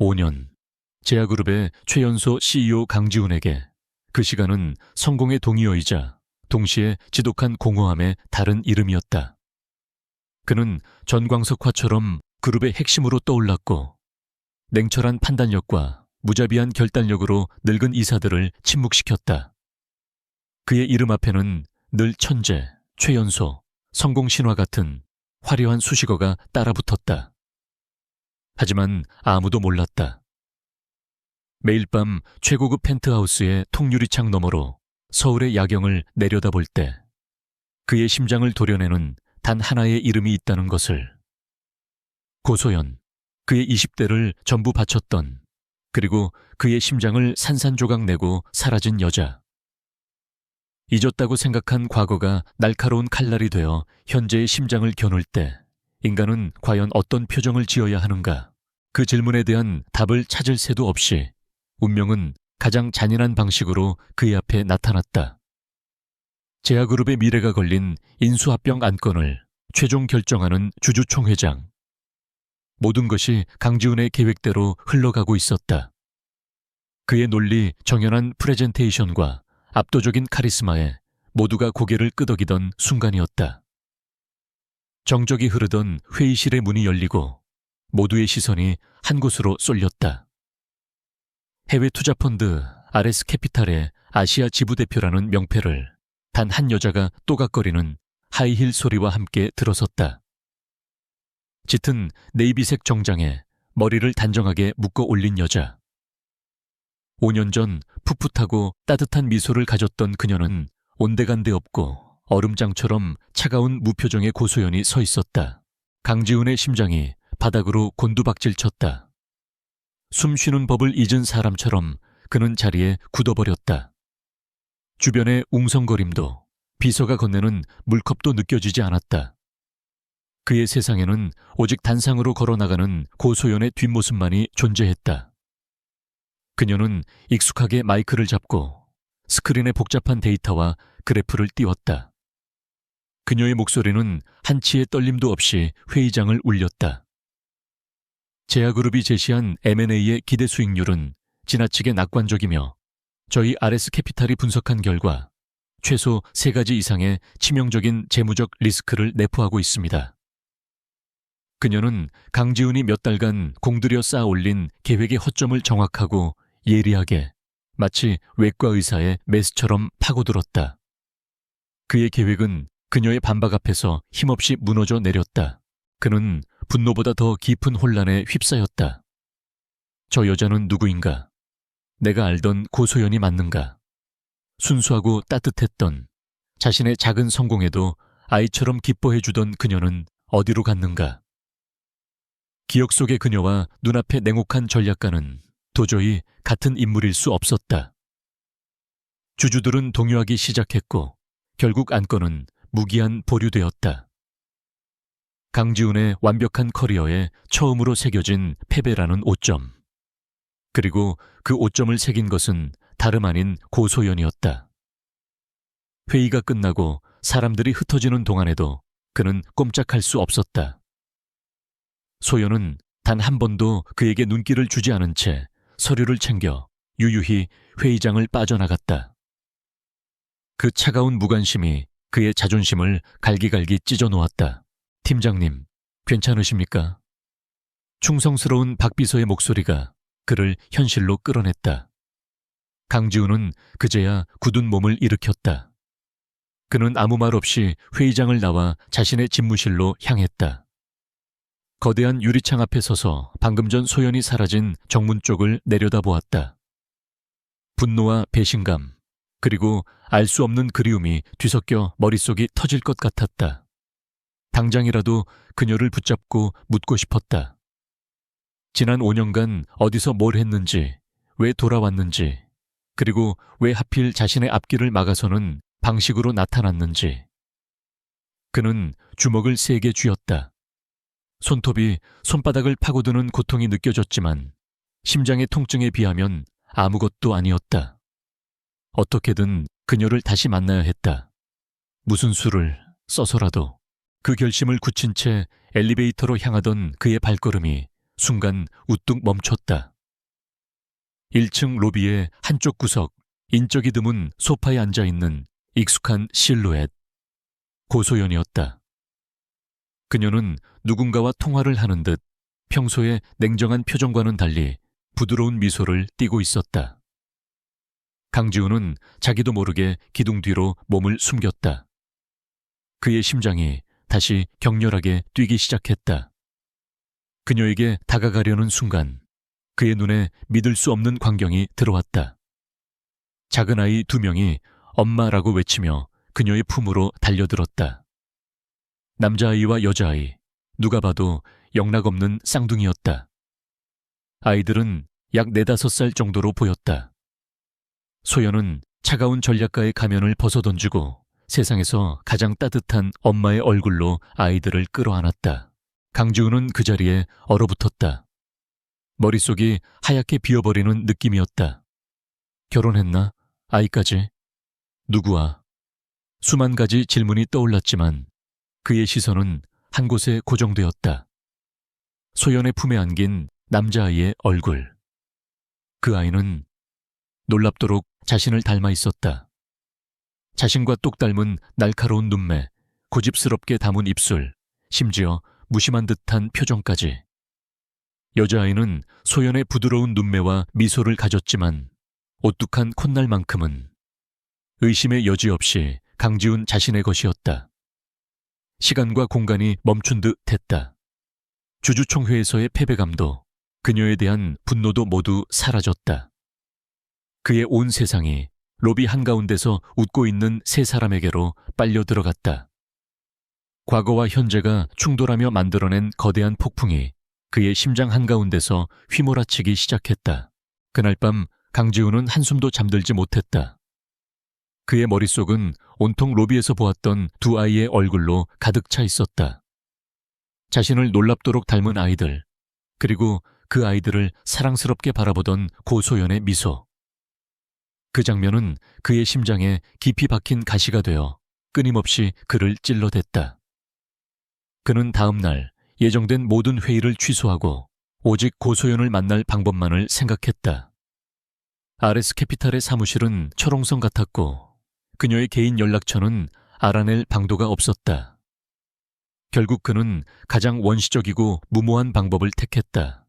5년, 제야그룹의 최연소 CEO 강지훈에게 그 시간은 성공의 동의어이자 동시에 지독한 공허함의 다른 이름이었다. 그는 전광석화처럼 그룹의 핵심으로 떠올랐고 냉철한 판단력과 무자비한 결단력으로 늙은 이사들을 침묵시켰다. 그의 이름 앞에는 늘 천재, 최연소, 성공신화 같은 화려한 수식어가 따라붙었다. 하지만 아무도 몰랐다. 매일 밤 최고급 펜트하우스의 통유리창 너머로 서울의 야경을 내려다볼 때 그의 심장을 도려내는 단 하나의 이름이 있다는 것을. 고소연, 그의 20대를 전부 바쳤던, 그리고 그의 심장을 산산조각 내고 사라진 여자. 잊었다고 생각한 과거가 날카로운 칼날이 되어 현재의 심장을 겨눌 때 인간은 과연 어떤 표정을 지어야 하는가? 그 질문에 대한 답을 찾을 새도 없이 운명은 가장 잔인한 방식으로 그의 앞에 나타났다. 제야그룹의 미래가 걸린 인수합병 안건을 최종 결정하는 주주총회장. 모든 것이 강지훈의 계획대로 흘러가고 있었다. 그의 논리 정연한 프레젠테이션과 압도적인 카리스마에 모두가 고개를 끄덕이던 순간이었다. 정적이 흐르던 회의실의 문이 열리고 모두의 시선이 한 곳으로 쏠렸다. 해외 투자펀드 RS 캐피탈의 아시아 지부대표라는 명패를 단 한 여자가 또각거리는 하이힐 소리와 함께 들어섰다. 짙은 네이비색 정장에 머리를 단정하게 묶어 올린 여자. 5년 전 풋풋하고 따뜻한 미소를 가졌던 그녀는 온데간데 없고 얼음장처럼 차가운 무표정의 고소연이 서 있었다. 강지훈의 심장이 바닥으로 곤두박질 쳤다. 숨 쉬는 법을 잊은 사람처럼 그는 자리에 굳어버렸다. 주변의 웅성거림도 비서가 건네는 물컵도 느껴지지 않았다. 그의 세상에는 오직 단상으로 걸어나가는 고소연의 뒷모습만이 존재했다. 그녀는 익숙하게 마이크를 잡고 스크린의 복잡한 데이터와 그래프를 띄웠다. 그녀의 목소리는 한치의 떨림도 없이 회의장을 울렸다. 제야그룹이 제시한 M&A의 기대 수익률은 지나치게 낙관적이며 저희 RS 캐피탈이 분석한 결과 최소 3가지 이상의 치명적인 재무적 리스크를 내포하고 있습니다. 그녀는 강지훈이 몇 달간 공들여 쌓아 올린 계획의 허점을 정확하고 예리하게 마치 외과 의사의 메스처럼 파고들었다. 그의 계획은 그녀의 반박 앞에서 힘없이 무너져 내렸다. 그는 분노보다 더 깊은 혼란에 휩싸였다. 저 여자는 누구인가? 내가 알던 고소연이 맞는가? 순수하고 따뜻했던, 자신의 작은 성공에도 아이처럼 기뻐해주던 그녀는 어디로 갔는가? 기억 속의 그녀와 눈앞의 냉혹한 전략가는 도저히 같은 인물일 수 없었다. 주주들은 동요하기 시작했고 결국 안건은 무기한 보류되었다. 강지훈의 완벽한 커리어에 처음으로 새겨진 패배라는 오점. 그리고 그 오점을 새긴 것은 다름 아닌 고소연이었다. 회의가 끝나고 사람들이 흩어지는 동안에도 그는 꼼짝할 수 없었다. 소연은 단 한 번도 그에게 눈길을 주지 않은 채 서류를 챙겨 유유히 회의장을 빠져나갔다. 그 차가운 무관심이 그의 자존심을 갈기갈기 찢어놓았다. 팀장님, 괜찮으십니까? 충성스러운 박 비서의 목소리가 그를 현실로 끌어냈다. 강지훈은 그제야 굳은 몸을 일으켰다. 그는 아무 말 없이 회의장을 나와 자신의 집무실로 향했다. 거대한 유리창 앞에 서서 방금 전 소연이 사라진 정문 쪽을 내려다보았다. 분노와 배신감, 그리고 알 수 없는 그리움이 뒤섞여 머릿속이 터질 것 같았다. 당장이라도 그녀를 붙잡고 묻고 싶었다. 지난 5년간 어디서 뭘 했는지, 왜 돌아왔는지, 그리고 왜 하필 자신의 앞길을 막아서는 방식으로 나타났는지. 그는 주먹을 세게 쥐었다. 손톱이 손바닥을 파고드는 고통이 느껴졌지만 심장의 통증에 비하면 아무것도 아니었다. 어떻게든 그녀를 다시 만나야 했다. 무슨 수를 써서라도. 그 결심을 굳힌 채 엘리베이터로 향하던 그의 발걸음이 순간 우뚝 멈췄다. 1층 로비의 한쪽 구석, 인적이 드문 소파에 앉아있는 익숙한 실루엣. 고소연이었다. 그녀는 누군가와 통화를 하는 듯 평소의 냉정한 표정과는 달리 부드러운 미소를 띠고 있었다. 강지훈은 자기도 모르게 기둥 뒤로 몸을 숨겼다. 그의 심장이 다시 격렬하게 뛰기 시작했다. 그녀에게 다가가려는 순간 그의 눈에 믿을 수 없는 광경이 들어왔다. 작은 아이 2명이 엄마라고 외치며 그녀의 품으로 달려들었다. 남자아이와 여자아이, 누가 봐도 영락없는 쌍둥이였다. 아이들은 약 4~5살 정도로 보였다. 소연은 차가운 전략가의 가면을 벗어던지고 세상에서 가장 따뜻한 엄마의 얼굴로 아이들을 끌어안았다. 강지훈은 그 자리에 얼어붙었다. 머릿속이 하얗게 비어버리는 느낌이었다. 결혼했나? 아이까지? 누구와? 수만 가지 질문이 떠올랐지만 그의 시선은 한 곳에 고정되었다. 소연의 품에 안긴 남자아이의 얼굴. 그 아이는 놀랍도록 자신을 닮아 있었다. 자신과 똑 닮은 날카로운 눈매, 고집스럽게 담은 입술, 심지어 무심한 듯한 표정까지. 여자아이는 소연의 부드러운 눈매와 미소를 가졌지만 오뚝한 콧날만큼은 의심의 여지 없이 강지훈 자신의 것이었다. 시간과 공간이 멈춘 듯 했다. 주주총회에서의 패배감도 그녀에 대한 분노도 모두 사라졌다. 그의 온 세상이 로비 한가운데서 웃고 있는 3사람에게로 빨려 들어갔다. 과거와 현재가 충돌하며 만들어낸 거대한 폭풍이 그의 심장 한가운데서 휘몰아치기 시작했다. 그날 밤 강지훈은 한숨도 잠들지 못했다. 그의 머릿속은 온통 로비에서 보았던 2 아이의 얼굴로 가득 차 있었다. 자신을 놀랍도록 닮은 아이들, 그리고 그 아이들을 사랑스럽게 바라보던 고소연의 미소. 그 장면은 그의 심장에 깊이 박힌 가시가 되어 끊임없이 그를 찔러댔다. 그는 다음 날 예정된 모든 회의를 취소하고 오직 고소연을 만날 방법만을 생각했다. RS 캐피탈의 사무실은 철옹성 같았고 그녀의 개인 연락처는 알아낼 방도가 없었다. 결국 그는 가장 원시적이고 무모한 방법을 택했다.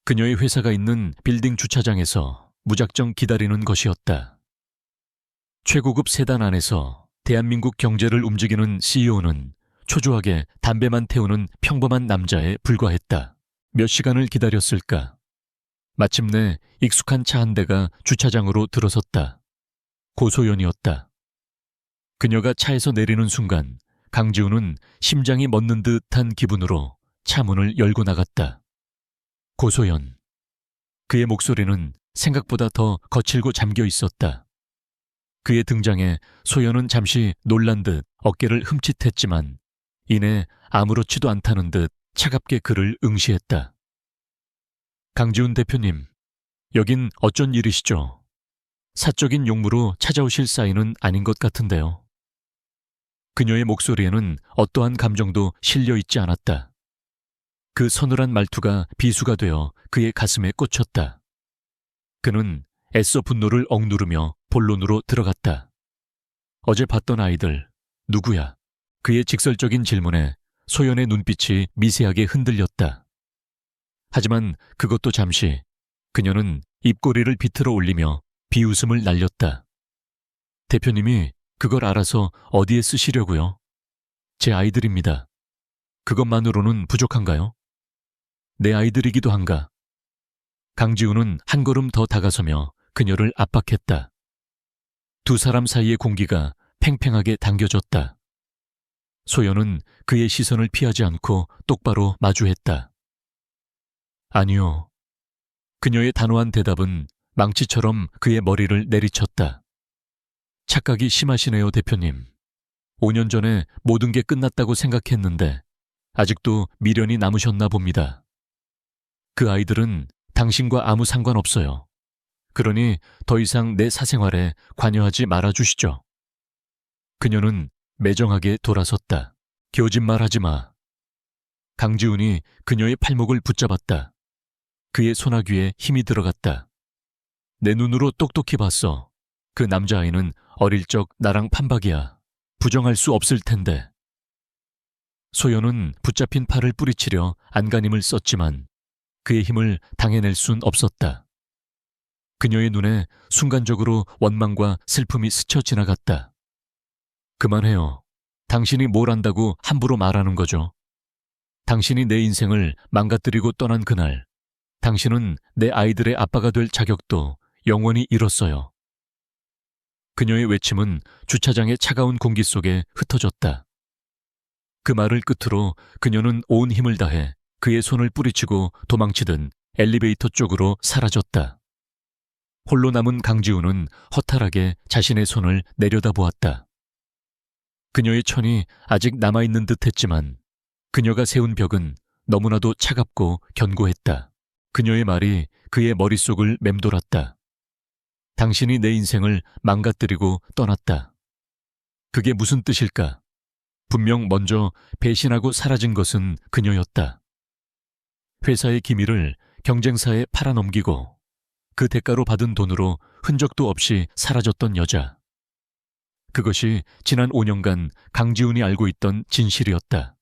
그녀의 회사가 있는 빌딩 주차장에서 무작정 기다리는 것이었다. 최고급 세단 안에서 대한민국 경제를 움직이는 CEO는 초조하게 담배만 태우는 평범한 남자에 불과했다. 몇 시간을 기다렸을까? 마침내 익숙한 차 한 대가 주차장으로 들어섰다. 고소연이었다. 그녀가 차에서 내리는 순간 강지훈은 심장이 멎는 듯한 기분으로 차 문을 열고 나갔다. 고소연. 그의 목소리는 생각보다 더 거칠고 잠겨 있었다. 그의 등장에 소연은 잠시 놀란 듯 어깨를 흠칫했지만 이내 아무렇지도 않다는 듯 차갑게 그를 응시했다. 강지훈 대표님, 여긴 어쩐 일이시죠? 사적인 용무로 찾아오실 사이는 아닌 것 같은데요. 그녀의 목소리에는 어떠한 감정도 실려 있지 않았다. 그 서늘한 말투가 비수가 되어 그의 가슴에 꽂혔다. 그는 애써 분노를 억누르며 본론으로 들어갔다. 어제 봤던 아이들, 누구야? 그의 직설적인 질문에 소연의 눈빛이 미세하게 흔들렸다. 하지만 그것도 잠시 그녀는 입꼬리를 비틀어 올리며 비웃음을 날렸다. 대표님이 그걸 알아서 어디에 쓰시려고요? 제 아이들입니다. 그것만으로는 부족한가요? 내 아이들이기도 한가? 강지훈은 한 걸음 더 다가서며 그녀를 압박했다. 2 사람 사이의 공기가 팽팽하게 당겨졌다. 소연은 그의 시선을 피하지 않고 똑바로 마주했다. 아니요. 그녀의 단호한 대답은 망치처럼 그의 머리를 내리쳤다. 착각이 심하시네요, 대표님. 5년 전에 모든 게 끝났다고 생각했는데 아직도 미련이 남으셨나 봅니다. 그 아이들은 당신과 아무 상관없어요. 그러니 더 이상 내 사생활에 관여하지 말아주시죠. 그녀는 매정하게 돌아섰다. 거짓말하지 마. 강지훈이 그녀의 팔목을 붙잡았다. 그의 소나귀에 힘이 들어갔다. 내 눈으로 똑똑히 봤어. 그 남자아이는 어릴 적 나랑 판박이야. 부정할 수 없을 텐데. 소연은 붙잡힌 팔을 뿌리치려 안간힘을 썼지만 그의 힘을 당해낼 순 없었다. 그녀의 눈에 순간적으로 원망과 슬픔이 스쳐 지나갔다. 그만해요. 당신이 뭘 안다고 함부로 말하는 거죠. 당신이 내 인생을 망가뜨리고 떠난 그날, 당신은 내 아이들의 아빠가 될 자격도 영원히 잃었어요. 그녀의 외침은 주차장의 차가운 공기 속에 흩어졌다. 그 말을 끝으로 그녀는 온 힘을 다해 그의 손을 뿌리치고 도망치듯 엘리베이터 쪽으로 사라졌다. 홀로 남은 강지우는 허탈하게 자신의 손을 내려다보았다. 그녀의 천이 아직 남아있는 듯 했지만 그녀가 세운 벽은 너무나도 차갑고 견고했다. 그녀의 말이 그의 머릿속을 맴돌았다. 당신이 내 인생을 망가뜨리고 떠났다. 그게 무슨 뜻일까? 분명 먼저 배신하고 사라진 것은 그녀였다. 회사의 기밀을 경쟁사에 팔아넘기고 그 대가로 받은 돈으로 흔적도 없이 사라졌던 여자. 그것이 지난 5년간 강지훈이 알고 있던 진실이었다.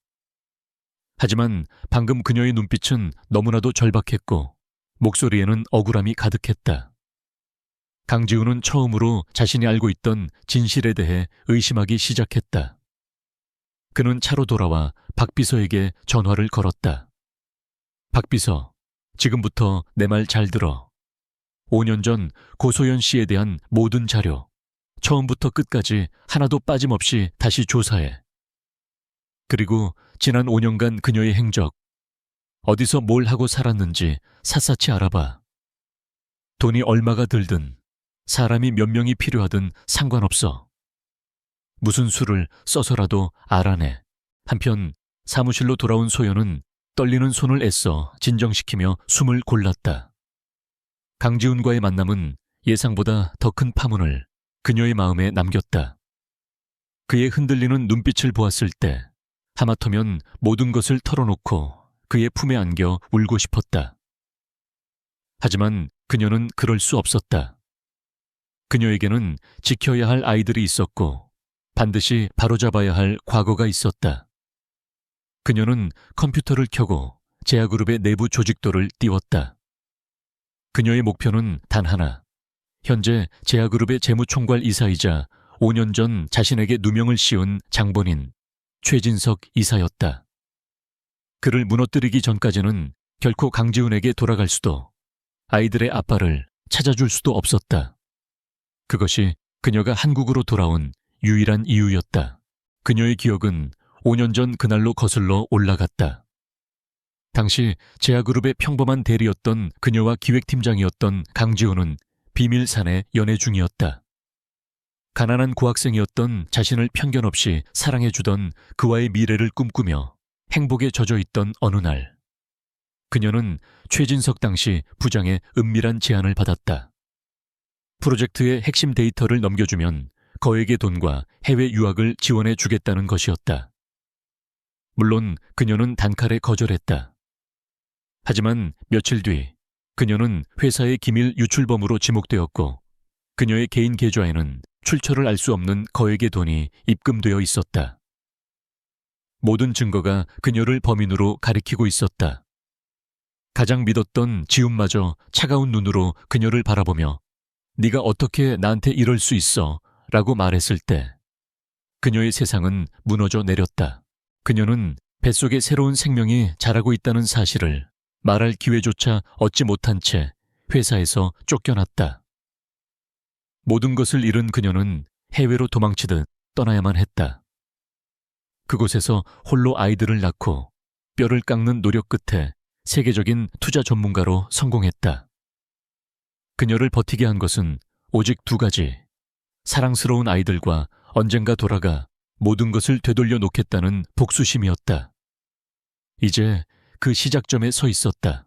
하지만 방금 그녀의 눈빛은 너무나도 절박했고 목소리에는 억울함이 가득했다. 강지훈은 처음으로 자신이 알고 있던 진실에 대해 의심하기 시작했다. 그는 차로 돌아와 박 비서에게 전화를 걸었다. 박 비서, 지금부터 내 말 잘 들어. 5년 전 고소연 씨에 대한 모든 자료, 처음부터 끝까지 하나도 빠짐없이 다시 조사해. 그리고 지난 5년간 그녀의 행적, 어디서 뭘 하고 살았는지 샅샅이 알아봐. 돈이 얼마가 들든 사람이 몇 명이 필요하든 상관없어. 무슨 수를 써서라도 알아내. 한편 사무실로 돌아온 소연은 떨리는 손을 애써 진정시키며 숨을 골랐다. 강지훈과의 만남은 예상보다 더 큰 파문을 그녀의 마음에 남겼다. 그의 흔들리는 눈빛을 보았을 때 하마터면 모든 것을 털어놓고 그의 품에 안겨 울고 싶었다. 하지만 그녀는 그럴 수 없었다. 그녀에게는 지켜야 할 아이들이 있었고 반드시 바로잡아야 할 과거가 있었다. 그녀는 컴퓨터를 켜고 제아그룹의 내부 조직도를 띄웠다. 그녀의 목표는 단 하나. 현재 제아그룹의 재무총괄 이사이자 5년 전 자신에게 누명을 씌운 장본인 최진석 이사였다. 그를 무너뜨리기 전까지는 결코 강지훈에게 돌아갈 수도 아이들의 아빠를 찾아줄 수도 없었다. 그것이 그녀가 한국으로 돌아온 유일한 이유였다. 그녀의 기억은 5년 전 그날로 거슬러 올라갔다. 당시 제아그룹의 평범한 대리였던 그녀와 기획팀장이었던 강지훈은 비밀사내 연애 중이었다. 가난한 고학생이었던 자신을 편견 없이 사랑해주던 그와의 미래를 꿈꾸며 행복에 젖어있던 어느 날, 그녀는 최진석 당시 부장의 은밀한 제안을 받았다. 프로젝트의 핵심 데이터를 넘겨주면 거액의 돈과 해외 유학을 지원해 주겠다는 것이었다. 물론 그녀는 단칼에 거절했다. 하지만 며칠 뒤 그녀는 회사의 기밀 유출범으로 지목되었고 그녀의 개인 계좌에는 출처를 알 수 없는 거액의 돈이 입금되어 있었다. 모든 증거가 그녀를 범인으로 가리키고 있었다. 가장 믿었던 지훈마저 차가운 눈으로 그녀를 바라보며 네가 어떻게 나한테 이럴 수 있어? 라고 말했을 때 그녀의 세상은 무너져 내렸다. 그녀는 뱃속에 새로운 생명이 자라고 있다는 사실을 말할 기회조차 얻지 못한 채 회사에서 쫓겨났다. 모든 것을 잃은 그녀는 해외로 도망치듯 떠나야만 했다. 그곳에서 홀로 아이들을 낳고 뼈를 깎는 노력 끝에 세계적인 투자 전문가로 성공했다. 그녀를 버티게 한 것은 오직 두 가지. 사랑스러운 아이들과 언젠가 돌아가 모든 것을 되돌려 놓겠다는 복수심이었다. 이제 그 시작점에 서 있었다.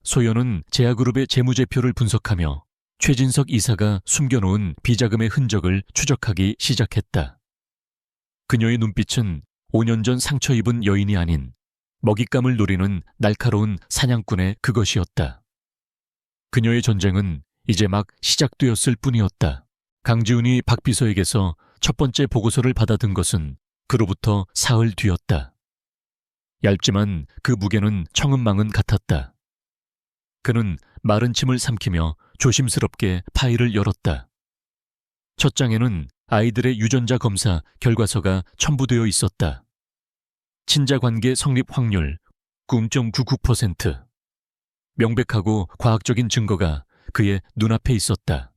소연은 제아그룹의 재무제표를 분석하며 최진석 이사가 숨겨놓은 비자금의 흔적을 추적하기 시작했다. 그녀의 눈빛은 5년 전 상처 입은 여인이 아닌 먹잇감을 노리는 날카로운 사냥꾼의 그것이었다. 그녀의 전쟁은 이제 막 시작되었을 뿐이었다. 강지훈이 박 비서에게서 첫 번째 보고서를 받아든 것은 그로부터 사흘 뒤였다. 얇지만 그 무게는 청은망은 같았다. 그는 마른 침을 삼키며 조심스럽게 파일을 열었다. 첫 장에는 아이들의 유전자 검사 결과서가 첨부되어 있었다. 친자관계 성립 확률 9.99%. 명백하고 과학적인 증거가 그의 눈앞에 있었다.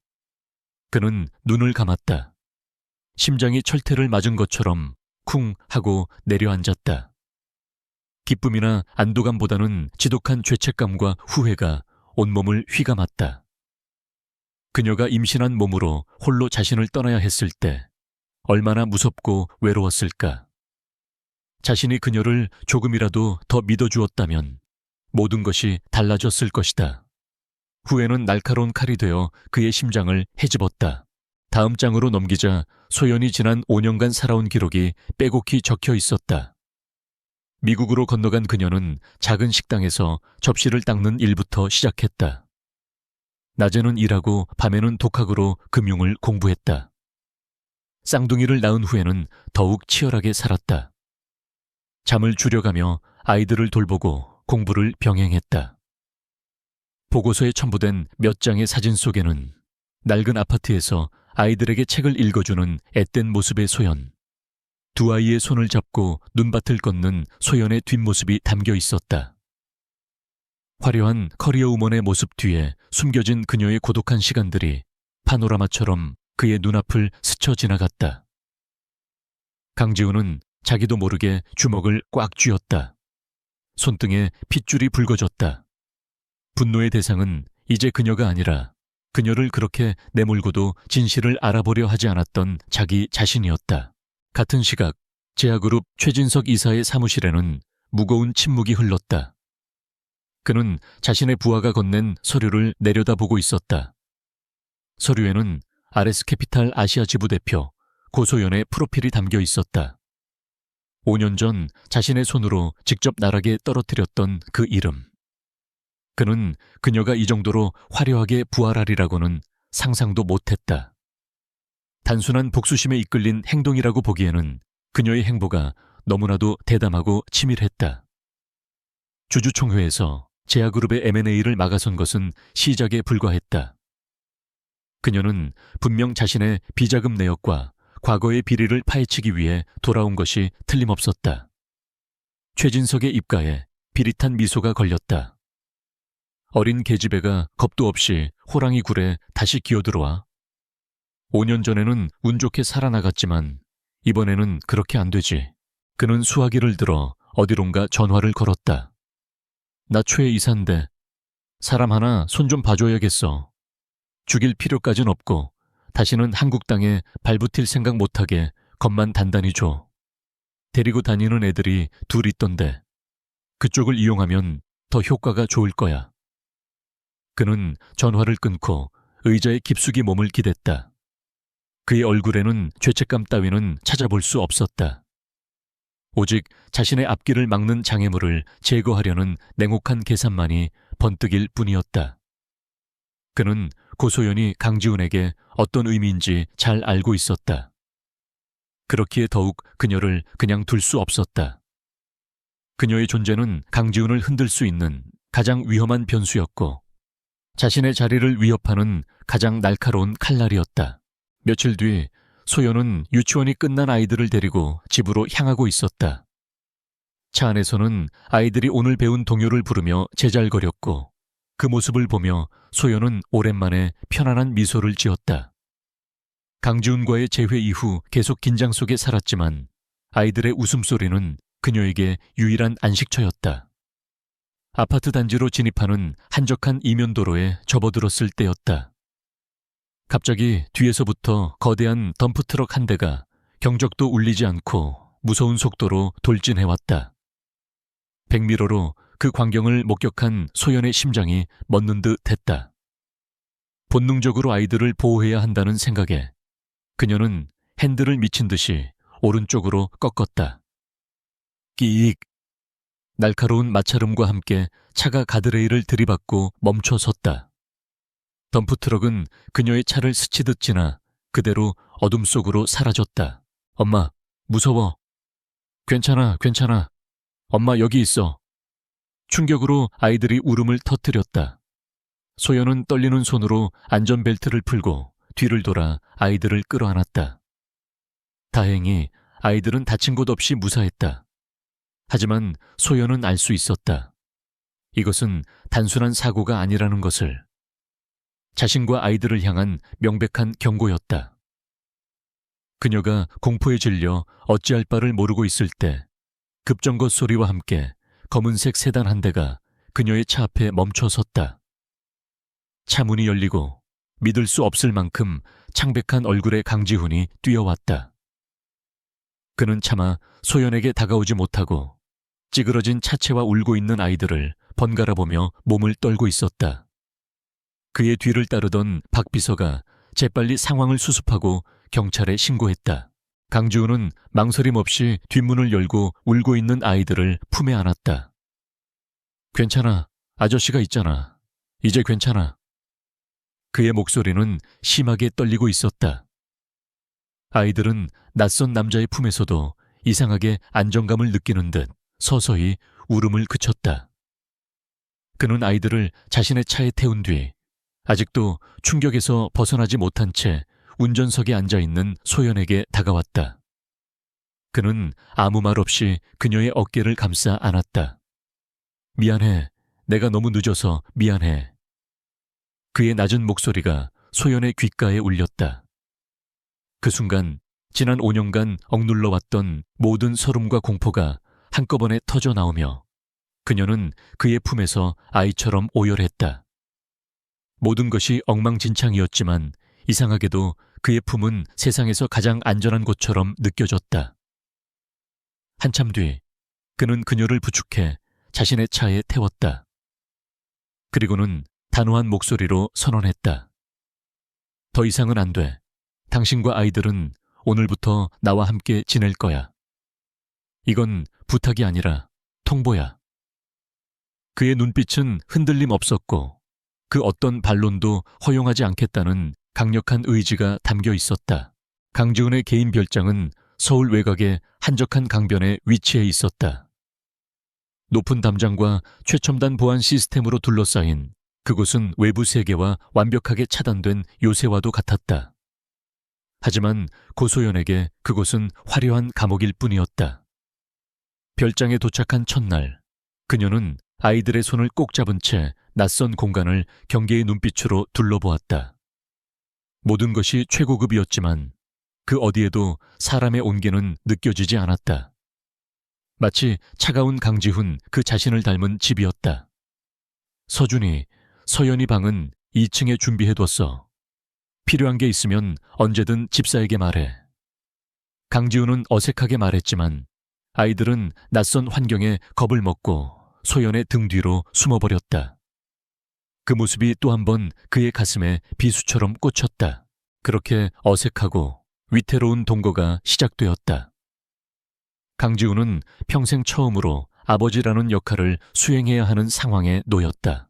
그는 눈을 감았다. 심장이 철퇴를 맞은 것처럼 쿵 하고 내려앉았다. 기쁨이나 안도감보다는 지독한 죄책감과 후회가 온몸을 휘감았다. 그녀가 임신한 몸으로 홀로 자신을 떠나야 했을 때 얼마나 무섭고 외로웠을까. 자신이 그녀를 조금이라도 더 믿어주었다면 모든 것이 달라졌을 것이다. 후회는 날카로운 칼이 되어 그의 심장을 헤집었다. 다음 장으로 넘기자 소연이 지난 5년간 살아온 기록이 빼곡히 적혀 있었다. 미국으로 건너간 그녀는 작은 식당에서 접시를 닦는 일부터 시작했다. 낮에는 일하고 밤에는 독학으로 금융을 공부했다. 쌍둥이를 낳은 후에는 더욱 치열하게 살았다. 잠을 줄여가며 아이들을 돌보고 공부를 병행했다. 보고서에 첨부된 몇 장의 사진 속에는 낡은 아파트에서 아이들에게 책을 읽어주는 앳된 모습의 소연, 두 아이의 손을 잡고 눈밭을 걷는 소연의 뒷모습이 담겨 있었다. 화려한 커리어 우먼의 모습 뒤에 숨겨진 그녀의 고독한 시간들이 파노라마처럼 그의 눈앞을 스쳐 지나갔다. 강지훈은 자기도 모르게 주먹을 꽉 쥐었다. 손등에 핏줄이 붉어졌다. 분노의 대상은 이제 그녀가 아니라 그녀를 그렇게 내몰고도 진실을 알아보려 하지 않았던 자기 자신이었다. 같은 시각 제아그룹 최진석 이사의 사무실에는 무거운 침묵이 흘렀다. 그는 자신의 부하가 건넨 서류를 내려다보고 있었다. 서류에는 RS캐피탈 아시아 지부 대표 고소연의 프로필이 담겨 있었다. 5년 전 자신의 손으로 직접 나락에 떨어뜨렸던 그 이름. 그는 그녀가 이 정도로 화려하게 부활하리라고는 상상도 못했다. 단순한 복수심에 이끌린 행동이라고 보기에는 그녀의 행보가 너무나도 대담하고 치밀했다. 주주총회에서 제아그룹의 M&A를 막아선 것은 시작에 불과했다. 그녀는 분명 자신의 비자금 내역과 과거의 비리를 파헤치기 위해 돌아온 것이 틀림없었다. 최진석의 입가에 비릿한 미소가 걸렸다. 어린 계집애가 겁도 없이 호랑이 굴에 다시 기어들어와. 5년 전에는 운 좋게 살아나갔지만 이번에는 그렇게 안 되지. 그는 수화기를 들어 어디론가 전화를 걸었다. 나 최 이사인데 사람 하나 손 좀 봐줘야겠어. 죽일 필요까진 없고 다시는 한국 땅에 발붙일 생각 못하게 겁만 단단히 줘. 데리고 다니는 애들이 둘 있던데 그쪽을 이용하면 더 효과가 좋을 거야. 그는 전화를 끊고 의자에 깊숙이 몸을 기댔다. 그의 얼굴에는 죄책감 따위는 찾아볼 수 없었다. 오직 자신의 앞길을 막는 장애물을 제거하려는 냉혹한 계산만이 번뜩일 뿐이었다. 그는 고소연이 강지훈에게 어떤 의미인지 잘 알고 있었다. 그렇기에 더욱 그녀를 그냥 둘 수 없었다. 그녀의 존재는 강지훈을 흔들 수 있는 가장 위험한 변수였고 자신의 자리를 위협하는 가장 날카로운 칼날이었다. 며칠 뒤 소연은 유치원이 끝난 아이들을 데리고 집으로 향하고 있었다. 차 안에서는 아이들이 오늘 배운 동요를 부르며 제잘거렸고 그 모습을 보며 소연은 오랜만에 편안한 미소를 지었다. 강지훈과의 재회 이후 계속 긴장 속에 살았지만 아이들의 웃음소리는 그녀에게 유일한 안식처였다. 아파트 단지로 진입하는 한적한 이면도로에 접어들었을 때였다. 갑자기 뒤에서부터 거대한 덤프트럭 한 대가 경적도 울리지 않고 무서운 속도로 돌진해왔다. 백미러로 그 광경을 목격한 소연의 심장이 멎는 듯 했다. 본능적으로 아이들을 보호해야 한다는 생각에 그녀는 핸들을 미친 듯이 오른쪽으로 꺾었다. 끼익! 날카로운 마찰음과 함께 차가 가드레일을 들이받고 멈춰 섰다. 덤프트럭은 그녀의 차를 스치듯 지나 그대로 어둠 속으로 사라졌다. 엄마, 무서워. 괜찮아, 괜찮아. 엄마 여기 있어. 충격으로 아이들이 울음을 터뜨렸다. 소연은 떨리는 손으로 안전벨트를 풀고 뒤를 돌아 아이들을 끌어안았다. 다행히 아이들은 다친 곳 없이 무사했다. 하지만 소연은 알 수 있었다. 이것은 단순한 사고가 아니라는 것을. 자신과 아이들을 향한 명백한 경고였다. 그녀가 공포에 질려 어찌할 바를 모르고 있을 때 급정거 소리와 함께 검은색 세단 한 대가 그녀의 차 앞에 멈춰 섰다. 차 문이 열리고 믿을 수 없을 만큼 창백한 얼굴의 강지훈이 뛰어왔다. 그는 차마 소연에게 다가오지 못하고 찌그러진 차체와 울고 있는 아이들을 번갈아 보며 몸을 떨고 있었다. 그의 뒤를 따르던 박 비서가 재빨리 상황을 수습하고 경찰에 신고했다. 강지훈은 망설임 없이 뒷문을 열고 울고 있는 아이들을 품에 안았다. 괜찮아. 아저씨가 있잖아. 이제 괜찮아. 그의 목소리는 심하게 떨리고 있었다. 아이들은 낯선 남자의 품에서도 이상하게 안정감을 느끼는 듯 서서히 울음을 그쳤다. 그는 아이들을 자신의 차에 태운 뒤 아직도 충격에서 벗어나지 못한 채 운전석에 앉아있는 소연에게 다가왔다. 그는 아무 말 없이 그녀의 어깨를 감싸 안았다. 미안해. 내가 너무 늦어서 미안해. 그의 낮은 목소리가 소연의 귓가에 울렸다. 그 순간 지난 5년간 억눌러왔던 모든 서름과 공포가 한꺼번에 터져 나오며 그녀는 그의 품에서 아이처럼 오열했다. 모든 것이 엉망진창이었지만 이상하게도 그의 품은 세상에서 가장 안전한 곳처럼 느껴졌다. 한참 뒤 그는 그녀를 부축해 자신의 차에 태웠다. 그리고는 단호한 목소리로 선언했다. 더 이상은 안 돼. 당신과 아이들은 오늘부터 나와 함께 지낼 거야. 이건 부탁이 아니라 통보야. 그의 눈빛은 흔들림 없었고 그 어떤 반론도 허용하지 않겠다는 강력한 의지가 담겨 있었다. 강지훈의 개인 별장은 서울 외곽의 한적한 강변에 위치해 있었다. 높은 담장과 최첨단 보안 시스템으로 둘러싸인 그곳은 외부 세계와 완벽하게 차단된 요새와도 같았다. 하지만 고소연에게 그곳은 화려한 감옥일 뿐이었다. 별장에 도착한 첫날, 그녀는 아이들의 손을 꼭 잡은 채 낯선 공간을 경계의 눈빛으로 둘러보았다. 모든 것이 최고급이었지만 그 어디에도 사람의 온기는 느껴지지 않았다. 마치 차가운 강지훈 그 자신을 닮은 집이었다. 서준이, 서연이 방은 2층에 준비해뒀어. 필요한 게 있으면 언제든 집사에게 말해. 강지훈은 어색하게 말했지만 아이들은 낯선 환경에 겁을 먹고 소연의 등 뒤로 숨어버렸다. 그 모습이 또 한 번 그의 가슴에 비수처럼 꽂혔다. 그렇게 어색하고 위태로운 동거가 시작되었다. 강지훈은 평생 처음으로 아버지라는 역할을 수행해야 하는 상황에 놓였다.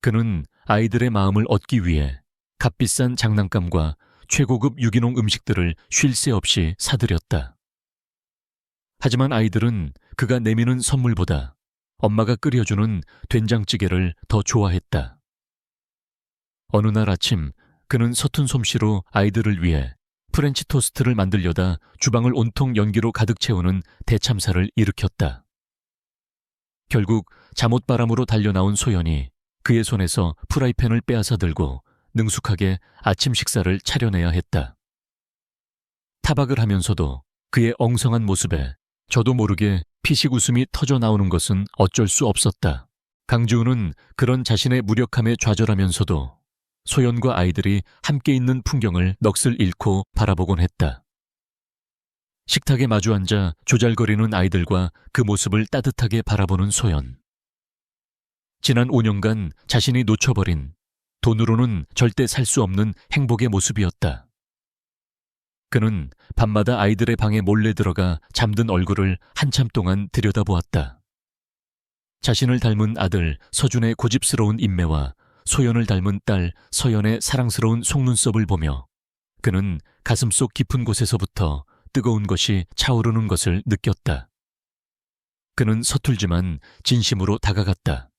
그는 아이들의 마음을 얻기 위해 값비싼 장난감과 최고급 유기농 음식들을 쉴 새 없이 사들였다. 하지만 아이들은 그가 내미는 선물보다 엄마가 끓여주는 된장찌개를 더 좋아했다. 어느 날 아침 그는 서툰 솜씨로 아이들을 위해 프렌치 토스트를 만들려다 주방을 온통 연기로 가득 채우는 대참사를 일으켰다. 결국 잠옷바람으로 달려나온 소연이 그의 손에서 프라이팬을 빼앗아 들고 능숙하게 아침 식사를 차려내야 했다. 타박을 하면서도 그의 엉성한 모습에 저도 모르게 피식 웃음이 터져 나오는 것은 어쩔 수 없었다. 강지훈은 그런 자신의 무력함에 좌절하면서도 소연과 아이들이 함께 있는 풍경을 넋을 잃고 바라보곤 했다. 식탁에 마주 앉아 조잘거리는 아이들과 그 모습을 따뜻하게 바라보는 소연. 지난 5년간 자신이 놓쳐버린 돈으로는 절대 살 수 없는 행복의 모습이었다. 그는 밤마다 아이들의 방에 몰래 들어가 잠든 얼굴을 한참 동안 들여다보았다. 자신을 닮은 아들 서준의 고집스러운 인매와 소연을 닮은 딸 서연의 사랑스러운 속눈썹을 보며 그는 가슴속 깊은 곳에서부터 뜨거운 것이 차오르는 것을 느꼈다. 그는 서툴지만 진심으로 다가갔다.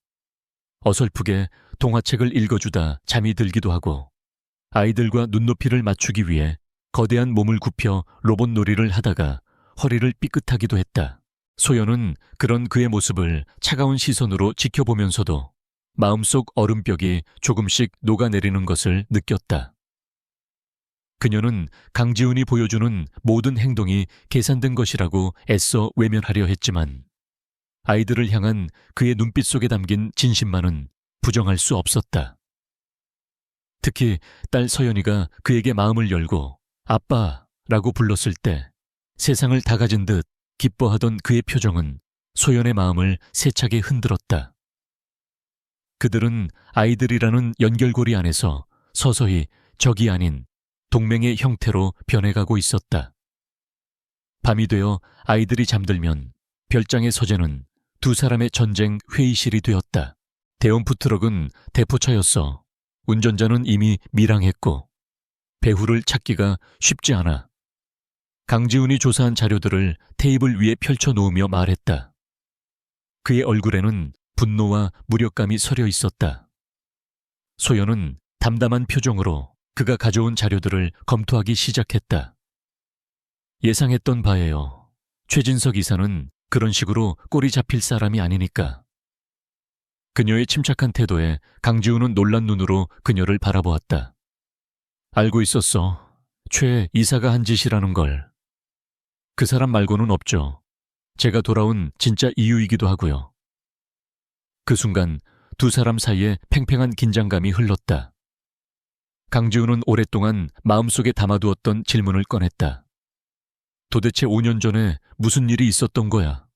어설프게 동화책을 읽어주다 잠이 들기도 하고 아이들과 눈높이를 맞추기 위해 거대한 몸을 굽혀 로봇 놀이를 하다가 허리를 삐끗하기도 했다. 소연은 그런 그의 모습을 차가운 시선으로 지켜보면서도 마음속 얼음벽이 조금씩 녹아내리는 것을 느꼈다. 그녀는 강지훈이 보여주는 모든 행동이 계산된 것이라고 애써 외면하려 했지만 아이들을 향한 그의 눈빛 속에 담긴 진심만은 부정할 수 없었다. 특히 딸 서연이가 그에게 마음을 열고 아빠라고 불렀을 때 세상을 다 가진 듯 기뻐하던 그의 표정은 소연의 마음을 세차게 흔들었다. 그들은 아이들이라는 연결고리 안에서 서서히 적이 아닌 동맹의 형태로 변해가고 있었다. 밤이 되어 아이들이 잠들면 별장의 서재는 두 사람의 전쟁 회의실이 되었다. 대원푸트럭은 대포차였어 운전자는 이미 밀항했고 배후를 찾기가 쉽지 않아. 강지훈이 조사한 자료들을 테이블 위에 펼쳐놓으며 말했다. 그의 얼굴에는 분노와 무력감이 서려 있었다. 소연은 담담한 표정으로 그가 가져온 자료들을 검토하기 시작했다. 예상했던 바예요. 최진석 이사는 그런 식으로 꼬리 잡힐 사람이 아니니까. 그녀의 침착한 태도에 강지훈은 놀란 눈으로 그녀를 바라보았다. 알고 있었어. 최 이사가 한 짓이라는 걸. 그 사람 말고는 없죠. 제가 돌아온 진짜 이유이기도 하고요. 그 순간 두 사람 사이에 팽팽한 긴장감이 흘렀다. 강지훈은 오랫동안 마음속에 담아두었던 질문을 꺼냈다. 도대체 5년 전에 무슨 일이 있었던 거야?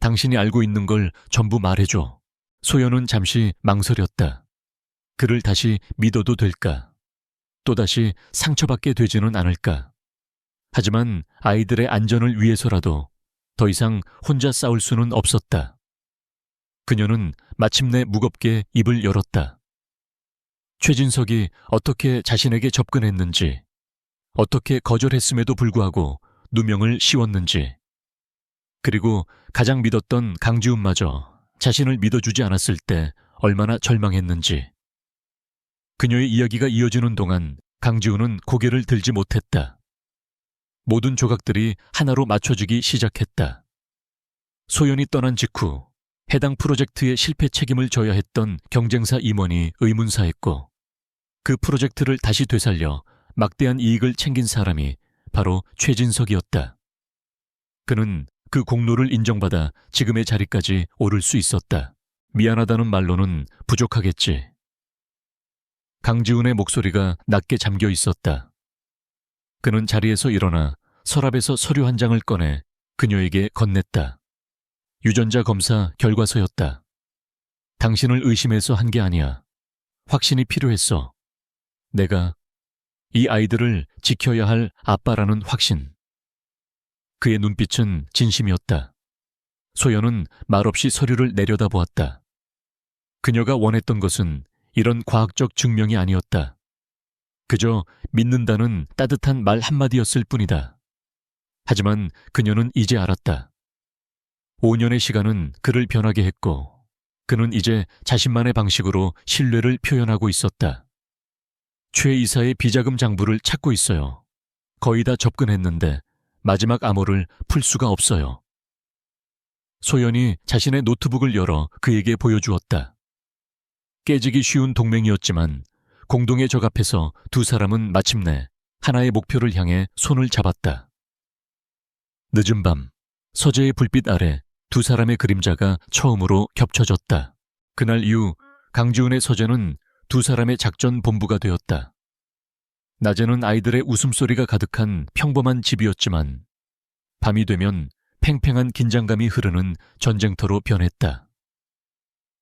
당신이 알고 있는 걸 전부 말해줘. 소연은 잠시 망설였다. 그를 다시 믿어도 될까? 또다시 상처받게 되지는 않을까? 하지만 아이들의 안전을 위해서라도 더 이상 혼자 싸울 수는 없었다. 그녀는 마침내 무겁게 입을 열었다. 최진석이 어떻게 자신에게 접근했는지, 어떻게 거절했음에도 불구하고 누명을 씌웠는지, 그리고 가장 믿었던 강지훈마저 자신을 믿어주지 않았을 때 얼마나 절망했는지. 그녀의 이야기가 이어지는 동안 강지훈은 고개를 들지 못했다. 모든 조각들이 하나로 맞춰지기 시작했다. 소연이 떠난 직후 해당 프로젝트의 실패 책임을 져야 했던 경쟁사 임원이 의문사했고 그 프로젝트를 다시 되살려 막대한 이익을 챙긴 사람이 바로 최진석이었다. 그는 그 공로를 인정받아 지금의 자리까지 오를 수 있었다. 미안하다는 말로는 부족하겠지. 강지훈의 목소리가 낮게 잠겨 있었다. 그는 자리에서 일어나 서랍에서 서류 한 장을 꺼내 그녀에게 건넸다. 유전자 검사 결과서였다. 당신을 의심해서 한 게 아니야. 확신이 필요했어. 내가 이 아이들을 지켜야 할 아빠라는 확신. 그의 눈빛은 진심이었다. 소연은 말없이 서류를 내려다보았다. 그녀가 원했던 것은 이런 과학적 증명이 아니었다. 그저 믿는다는 따뜻한 말 한마디였을 뿐이다. 하지만 그녀는 이제 알았다. 5년의 시간은 그를 변하게 했고 그는 이제 자신만의 방식으로 신뢰를 표현하고 있었다. 최 이사의 비자금 장부를 찾고 있어요. 거의 다 접근했는데 마지막 암호를 풀 수가 없어요. 소연이 자신의 노트북을 열어 그에게 보여주었다. 깨지기 쉬운 동맹이었지만 공동의 적 앞에서 두 사람은 마침내 하나의 목표를 향해 손을 잡았다. 늦은 밤, 서재의 불빛 아래 두 사람의 그림자가 처음으로 겹쳐졌다. 그날 이후 강지훈의 서재는 두 사람의 작전 본부가 되었다. 낮에는 아이들의 웃음소리가 가득한 평범한 집이었지만 밤이 되면 팽팽한 긴장감이 흐르는 전쟁터로 변했다.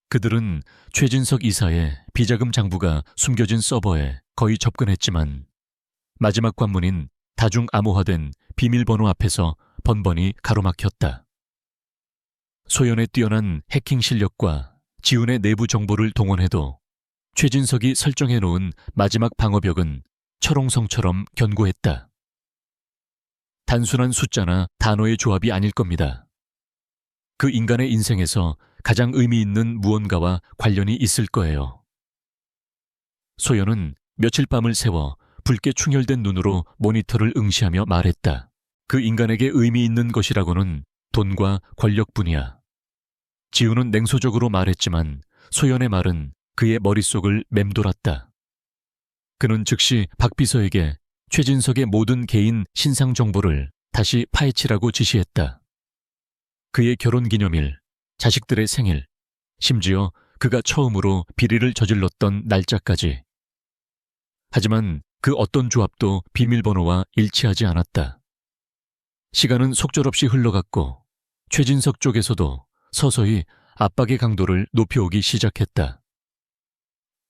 그들은 최진석 이사의 비자금 장부가 숨겨진 서버에 거의 접근했지만 마지막 관문인 다중 암호화된 비밀번호 앞에서 번번이 가로막혔다. 소연의 뛰어난 해킹 실력과 지훈의 내부 정보를 동원해도 최진석이 설정해 놓은 마지막 방어벽은 철옹성처럼 견고했다. 단순한 숫자나 단어의 조합이 아닐 겁니다. 그 인간의 인생에서 가장 의미 있는 무언가와 관련이 있을 거예요. 소연은 며칠 밤을 새워 붉게 충혈된 눈으로 모니터를 응시하며 말했다. 그 인간에게 의미 있는 것이라고는 돈과 권력뿐이야. 지우는 냉소적으로 말했지만 소연의 말은 그의 머릿속을 맴돌았다. 그는 즉시 박 비서에게 최진석의 모든 개인 신상 정보를 다시 파헤치라고 지시했다. 그의 결혼기념일, 자식들의 생일, 심지어 그가 처음으로 비리를 저질렀던 날짜까지. 하지만 그 어떤 조합도 비밀번호와 일치하지 않았다. 시간은 속절없이 흘러갔고 최진석 쪽에서도 서서히 압박의 강도를 높여오기 시작했다.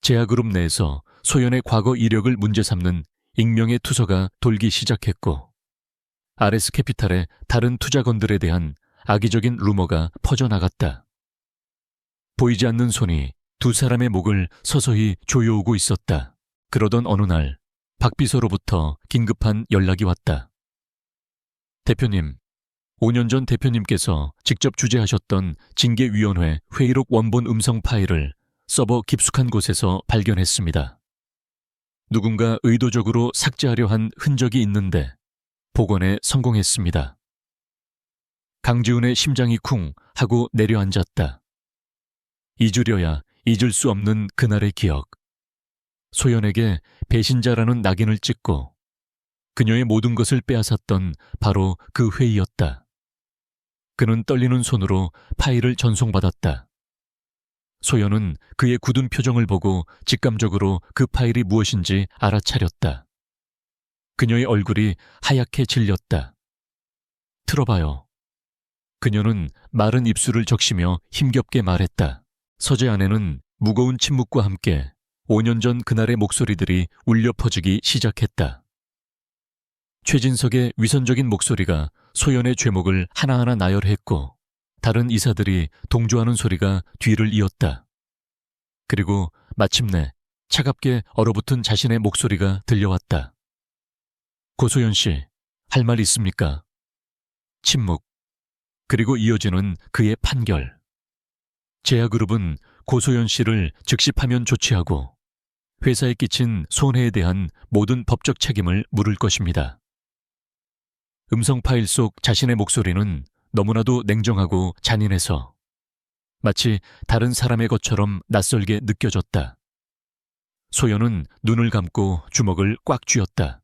제아그룹 내에서 소연의 과거 이력을 문제 삼는 익명의 투서가 돌기 시작했고 RS캐피탈의 다른 투자건들에 대한 악의적인 루머가 퍼져나갔다. 보이지 않는 손이 두 사람의 목을 서서히 조여오고 있었다. 그러던 어느 날 박 비서로부터 긴급한 연락이 왔다. 대표님, 5년 전 대표님께서 직접 주재하셨던 징계위원회 회의록 원본 음성 파일을 서버 깊숙한 곳에서 발견했습니다. 누군가 의도적으로 삭제하려 한 흔적이 있는데 복원에 성공했습니다. 강지훈의 심장이 쿵 하고 내려앉았다. 잊으려야 잊을 수 없는 그날의 기억. 소연에게 배신자라는 낙인을 찍고 그녀의 모든 것을 빼앗았던 바로 그 회의였다. 그는 떨리는 손으로 파일을 전송받았다. 소연은 그의 굳은 표정을 보고 직감적으로 그 파일이 무엇인지 알아차렸다. 그녀의 얼굴이 하얗게 질렸다. 틀어봐요. 그녀는 마른 입술을 적시며 힘겹게 말했다. 서재 안에는 무거운 침묵과 함께 5년 전 그날의 목소리들이 울려 퍼지기 시작했다. 최진석의 위선적인 목소리가 소연의 죄목을 하나하나 나열했고 다른 이사들이 동조하는 소리가 뒤를 이었다. 그리고 마침내 차갑게 얼어붙은 자신의 목소리가 들려왔다. 고소연 씨, 할 말 있습니까? 침묵. 그리고 이어지는 그의 판결. 제아그룹은 고소연 씨를 즉시 파면 조치하고 회사에 끼친 손해에 대한 모든 법적 책임을 물을 것입니다. 음성 파일 속 자신의 목소리는 너무나도 냉정하고 잔인해서 마치 다른 사람의 것처럼 낯설게 느껴졌다. 소연은 눈을 감고 주먹을 꽉 쥐었다.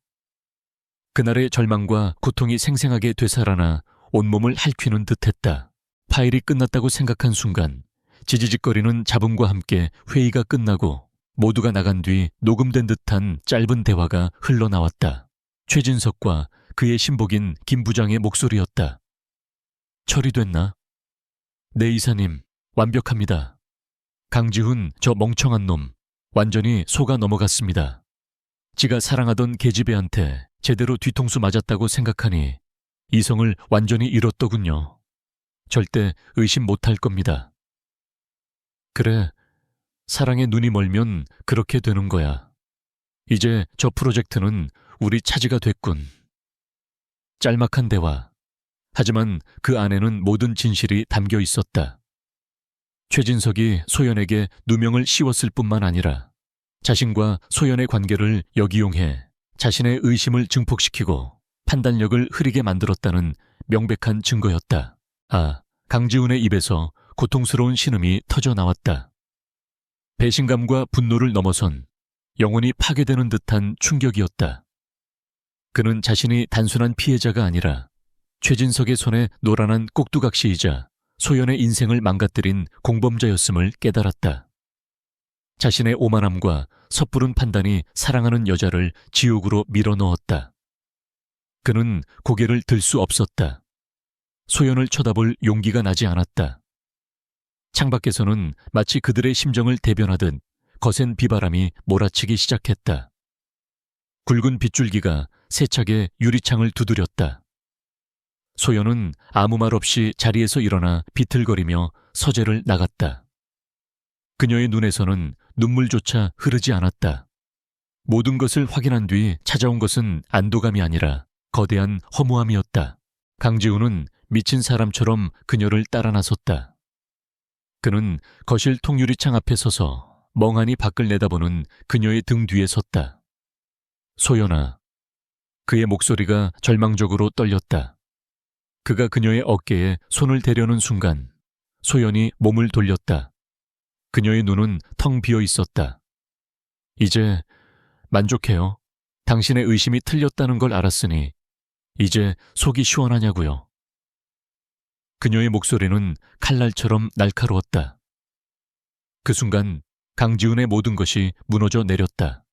그날의 절망과 고통이 생생하게 되살아나 온몸을 핥히는 듯했다. 파일이 끝났다고 생각한 순간 지지직거리는 잡음과 함께 회의가 끝나고 모두가 나간 뒤 녹음된 듯한 짧은 대화가 흘러나왔다. 최진석과 그의 신복인 김 부장의 목소리였다. 처리됐나? 네 이사님, 완벽합니다. 강지훈 저 멍청한 놈 완전히 속아 넘어갔습니다. 지가 사랑하던 계집애한테 제대로 뒤통수 맞았다고 생각하니 이성을 완전히 잃었더군요. 절대 의심 못할 겁니다. 그래, 사랑에 눈이 멀면 그렇게 되는 거야. 이제 저 프로젝트는 우리 차지가 됐군. 짤막한 대화. 하지만 그 안에는 모든 진실이 담겨 있었다. 최진석이 소연에게 누명을 씌웠을 뿐만 아니라 자신과 소연의 관계를 역이용해 자신의 의심을 증폭시키고 판단력을 흐리게 만들었다는 명백한 증거였다. 강지훈의 입에서 고통스러운 신음이 터져 나왔다. 배신감과 분노를 넘어선 영혼이 파괴되는 듯한 충격이었다. 그는 자신이 단순한 피해자가 아니라 최진석의 손에 노란한 꼭두각시이자 소연의 인생을 망가뜨린 공범자였음을 깨달았다. 자신의 오만함과 섣부른 판단이 사랑하는 여자를 지옥으로 밀어넣었다. 그는 고개를 들 수 없었다. 소연을 쳐다볼 용기가 나지 않았다. 창밖에서는 마치 그들의 심정을 대변하듯 거센 비바람이 몰아치기 시작했다. 굵은 빗줄기가 세차게 유리창을 두드렸다. 소연은 아무 말 없이 자리에서 일어나 비틀거리며 서재를 나갔다. 그녀의 눈에서는 눈물조차 흐르지 않았다. 모든 것을 확인한 뒤 찾아온 것은 안도감이 아니라 거대한 허무함이었다. 강지훈은 미친 사람처럼 그녀를 따라 나섰다. 그는 거실 통유리창 앞에 서서 멍하니 밖을 내다보는 그녀의 등 뒤에 섰다. 소연아. 그의 목소리가 절망적으로 떨렸다. 그가 그녀의 어깨에 손을 대려는 순간 소연이 몸을 돌렸다. 그녀의 눈은 텅 비어 있었다. 이제 만족해요. 당신의 의심이 틀렸다는 걸 알았으니 이제 속이 시원하냐고요. 그녀의 목소리는 칼날처럼 날카로웠다. 그 순간 강지훈의 모든 것이 무너져 내렸다.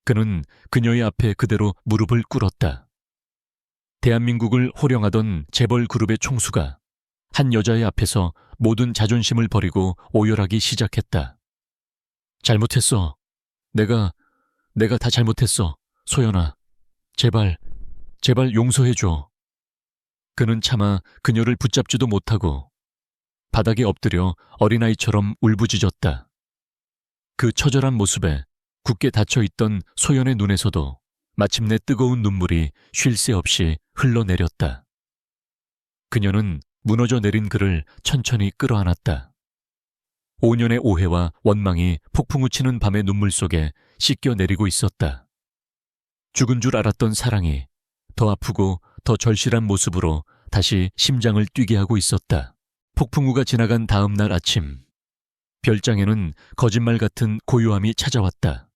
그는 그녀의 앞에 그대로 무릎을 꿇었다. 대한민국을 호령하던 재벌 그룹의 총수가 한 여자의 앞에서 모든 자존심을 버리고 오열하기 시작했다. 잘못했어. 내가 다 잘못했어. 소연아, 제발 용서해줘. 그는 차마 그녀를 붙잡지도 못하고 바닥에 엎드려 어린아이처럼 울부짖었다. 그 처절한 모습에 굳게 닫혀있던 소연의 눈에서도 마침내 뜨거운 눈물이 쉴 새 없이 흘러내렸다. 그녀는 무너져 내린 그를 천천히 끌어안았다. 5년의 오해와 원망이 폭풍우 치는 밤의 눈물 속에 씻겨 내리고 있었다. 죽은 줄 알았던 사랑이 더 아프고 더 절실한 모습으로 다시 심장을 뛰게 하고 있었다. 폭풍우가 지나간 다음 날 아침, 별장에는 거짓말 같은 고요함이 찾아왔다.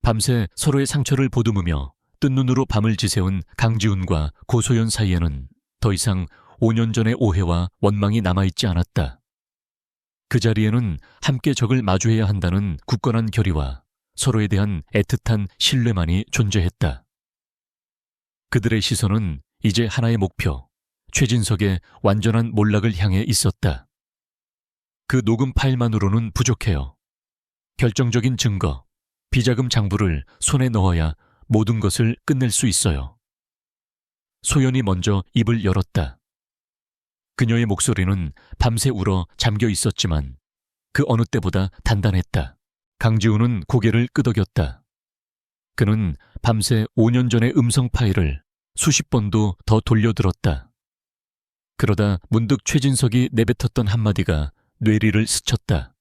밤새 서로의 상처를 보듬으며 뜬 눈으로 밤을 지새운 강지훈과 고소연 사이에는 더 이상 5년 전의 오해와 원망이 남아있지 않았다. 그 자리에는 함께 적을 마주해야 한다는 굳건한 결의와 서로에 대한 애틋한 신뢰만이 존재했다. 그들의 시선은 이제 하나의 목표, 최진석의 완전한 몰락을 향해 있었다. 그 녹음 파일만으로는 부족해요. 결정적인 증거, 비자금 장부를 손에 넣어야 모든 것을 끝낼 수 있어요. 소연이 먼저 입을 열었다. 그녀의 목소리는 밤새 울어 잠겨 있었지만 그 어느 때보다 단단했다. 강지훈은 고개를 끄덕였다. 그는 밤새 5년 전의 음성 파일을 수십 번도 더 돌려들었다. 그러다 문득 최진석이 내뱉었던 한마디가 뇌리를 스쳤다.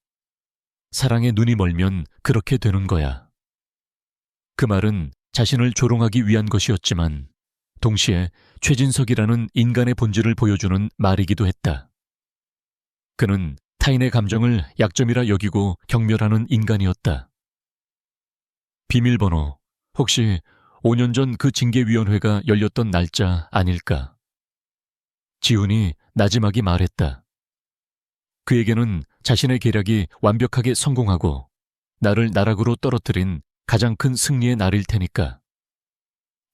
사랑에 눈이 멀면 그렇게 되는 거야. 그 말은 자신을 조롱하기 위한 것이었지만 동시에 최진석이라는 인간의 본질을 보여주는 말이기도 했다. 그는 타인의 감정을 약점이라 여기고 경멸하는 인간이었다. 비밀번호, 혹시 5년 전 그 징계위원회가 열렸던 날짜 아닐까? 지훈이 나지막이 말했다. 그에게는 자신의 계략이 완벽하게 성공하고 나를 나락으로 떨어뜨린 가장 큰 승리의 날일 테니까.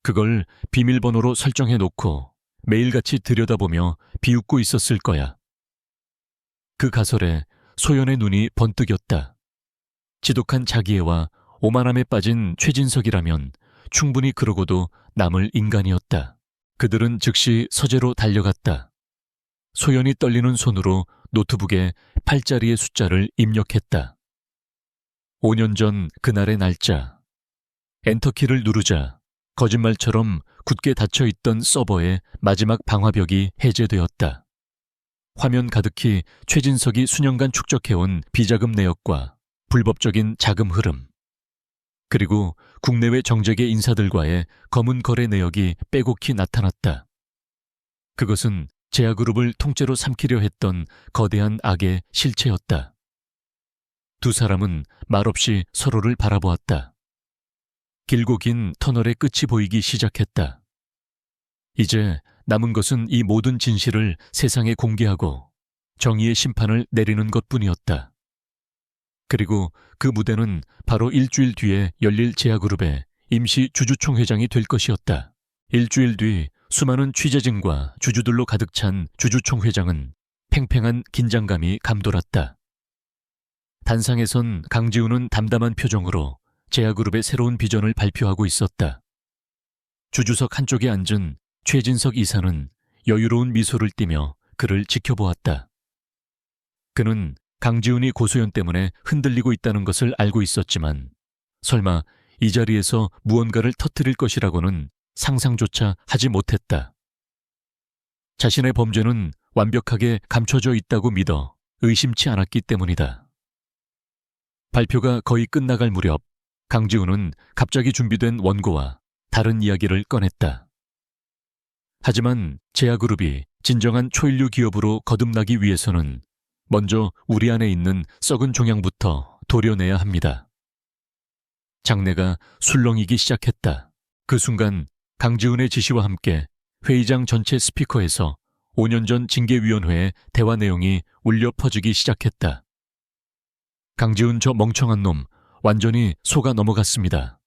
그걸 비밀번호로 설정해 놓고 매일같이 들여다보며 비웃고 있었을 거야. 그 가설에 소연의 눈이 번뜩였다. 지독한 자기애와 오만함에 빠진 최진석이라면 충분히 그러고도 남을 인간이었다. 그들은 즉시 서재로 달려갔다. 소연이 떨리는 손으로 노트북에 8자리의 숫자를 입력했다. 5년 전 그날의 날짜. 엔터키를 누르자 거짓말처럼 굳게 닫혀있던 서버의 마지막 방화벽이 해제되었다. 화면 가득히 최진석이 수년간 축적해온 비자금 내역과 불법적인 자금 흐름, 그리고 국내외 정재계 인사들과의 검은 거래 내역이 빼곡히 나타났다. 그것은 제아그룹을 통째로 삼키려 했던 거대한 악의 실체였다. 두 사람은 말없이 서로를 바라보았다. 길고 긴 터널의 끝이 보이기 시작했다. 이제 남은 것은 이 모든 진실을 세상에 공개하고 정의의 심판을 내리는 것뿐이었다. 그리고 그 무대는 바로 일주일 뒤에 열릴 제아그룹의 임시 주주총회장이 될 것이었다. 일주일 뒤 수많은 취재진과 주주들로 가득 찬 주주총회장은 팽팽한 긴장감이 감돌았다. 단상에선 강지훈은 담담한 표정으로 제아그룹의 새로운 비전을 발표하고 있었다. 주주석 한쪽에 앉은 최진석 이사는 여유로운 미소를 띠며 그를 지켜보았다. 그는 강지훈이 고소연 때문에 흔들리고 있다는 것을 알고 있었지만 설마 이 자리에서 무언가를 터뜨릴 것이라고는 상상조차 하지 못했다. 자신의 범죄는 완벽하게 감춰져 있다고 믿어 의심치 않았기 때문이다. 발표가 거의 끝나갈 무렵 강지훈은 갑자기 준비된 원고와 다른 이야기를 꺼냈다. 하지만 제아그룹이 진정한 초일류 기업으로 거듭나기 위해서는 먼저 우리 안에 있는 썩은 종양부터 도려내야 합니다. 장내가 술렁이기 시작했다. 그 순간 강지훈의 지시와 함께 회의장 전체 스피커에서 5년 전 징계위원회의 대화 내용이 울려 퍼지기 시작했다. 강지훈 저 멍청한 놈 완전히 속아 넘어갔습니다.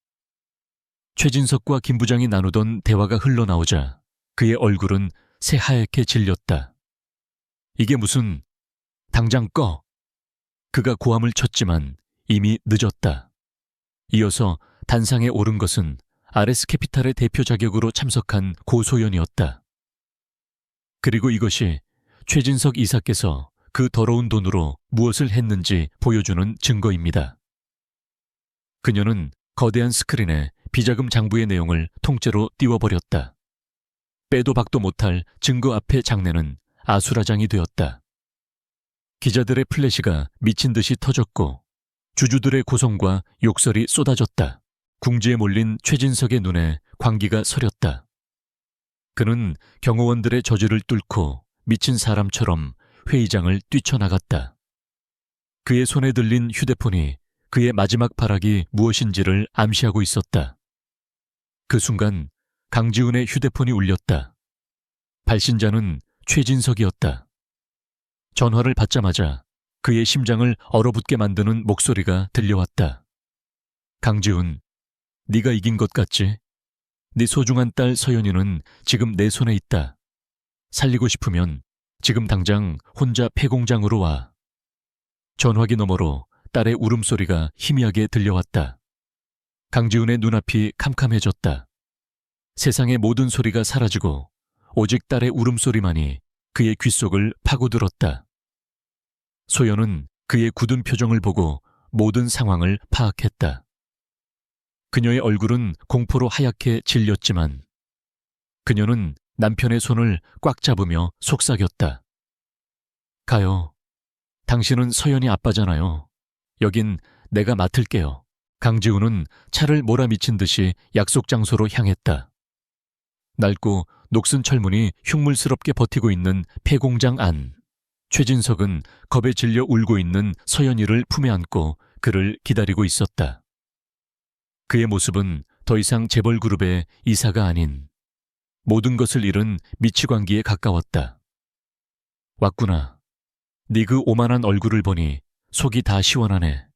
최진석과 김 부장이 나누던 대화가 흘러나오자 그의 얼굴은 새하얗게 질렸다. 이게 무슨... 당장 꺼! 그가 고함을 쳤지만 이미 늦었다. 이어서 단상에 오른 것은 아레스캐피탈의 대표 자격으로 참석한 고소연이었다. 그리고 이것이 최진석 이사께서 그 더러운 돈으로 무엇을 했는지 보여주는 증거입니다. 그녀는 거대한 스크린에 비자금 장부의 내용을 통째로 띄워버렸다. 빼도 박도 못할 증거 앞의 장내는 아수라장이 되었다. 기자들의 플래시가 미친 듯이 터졌고 주주들의 고성과 욕설이 쏟아졌다. 궁지에 몰린 최진석의 눈에 광기가 서렸다. 그는 경호원들의 저주를 뚫고 미친 사람처럼 회의장을 뛰쳐나갔다. 그의 손에 들린 휴대폰이 그의 마지막 발악이 무엇인지를 암시하고 있었다. 그 순간 강지훈의 휴대폰이 울렸다. 발신자는 최진석이었다. 전화를 받자마자 그의 심장을 얼어붙게 만드는 목소리가 들려왔다. 강지훈, 네가 이긴 것 같지? 네 소중한 딸 서연이는 지금 내 손에 있다. 살리고 싶으면 지금 당장 혼자 폐공장으로 와. 전화기 너머로 딸의 울음소리가 희미하게 들려왔다. 강지훈의 눈앞이 캄캄해졌다. 세상의 모든 소리가 사라지고 오직 딸의 울음소리만이 그의 귓속을 파고들었다. 소연은 그의 굳은 표정을 보고 모든 상황을 파악했다. 그녀의 얼굴은 공포로 하얗게 질렸지만 그녀는 남편의 손을 꽉 잡으며 속삭였다. 가요. 당신은 서연이 아빠잖아요. 여긴 내가 맡을게요. 강지훈은 차를 몰아미친 듯이 약속 장소로 향했다. 낡고 녹슨 철문이 흉물스럽게 버티고 있는 폐공장 안. 최진석은 겁에 질려 울고 있는 서연이를 품에 안고 그를 기다리고 있었다. 그의 모습은 더 이상 재벌그룹의 이사가 아닌 모든 것을 잃은 미치광기에 가까웠다. 왔구나. 네 그 오만한 얼굴을 보니 속이 다 시원하네.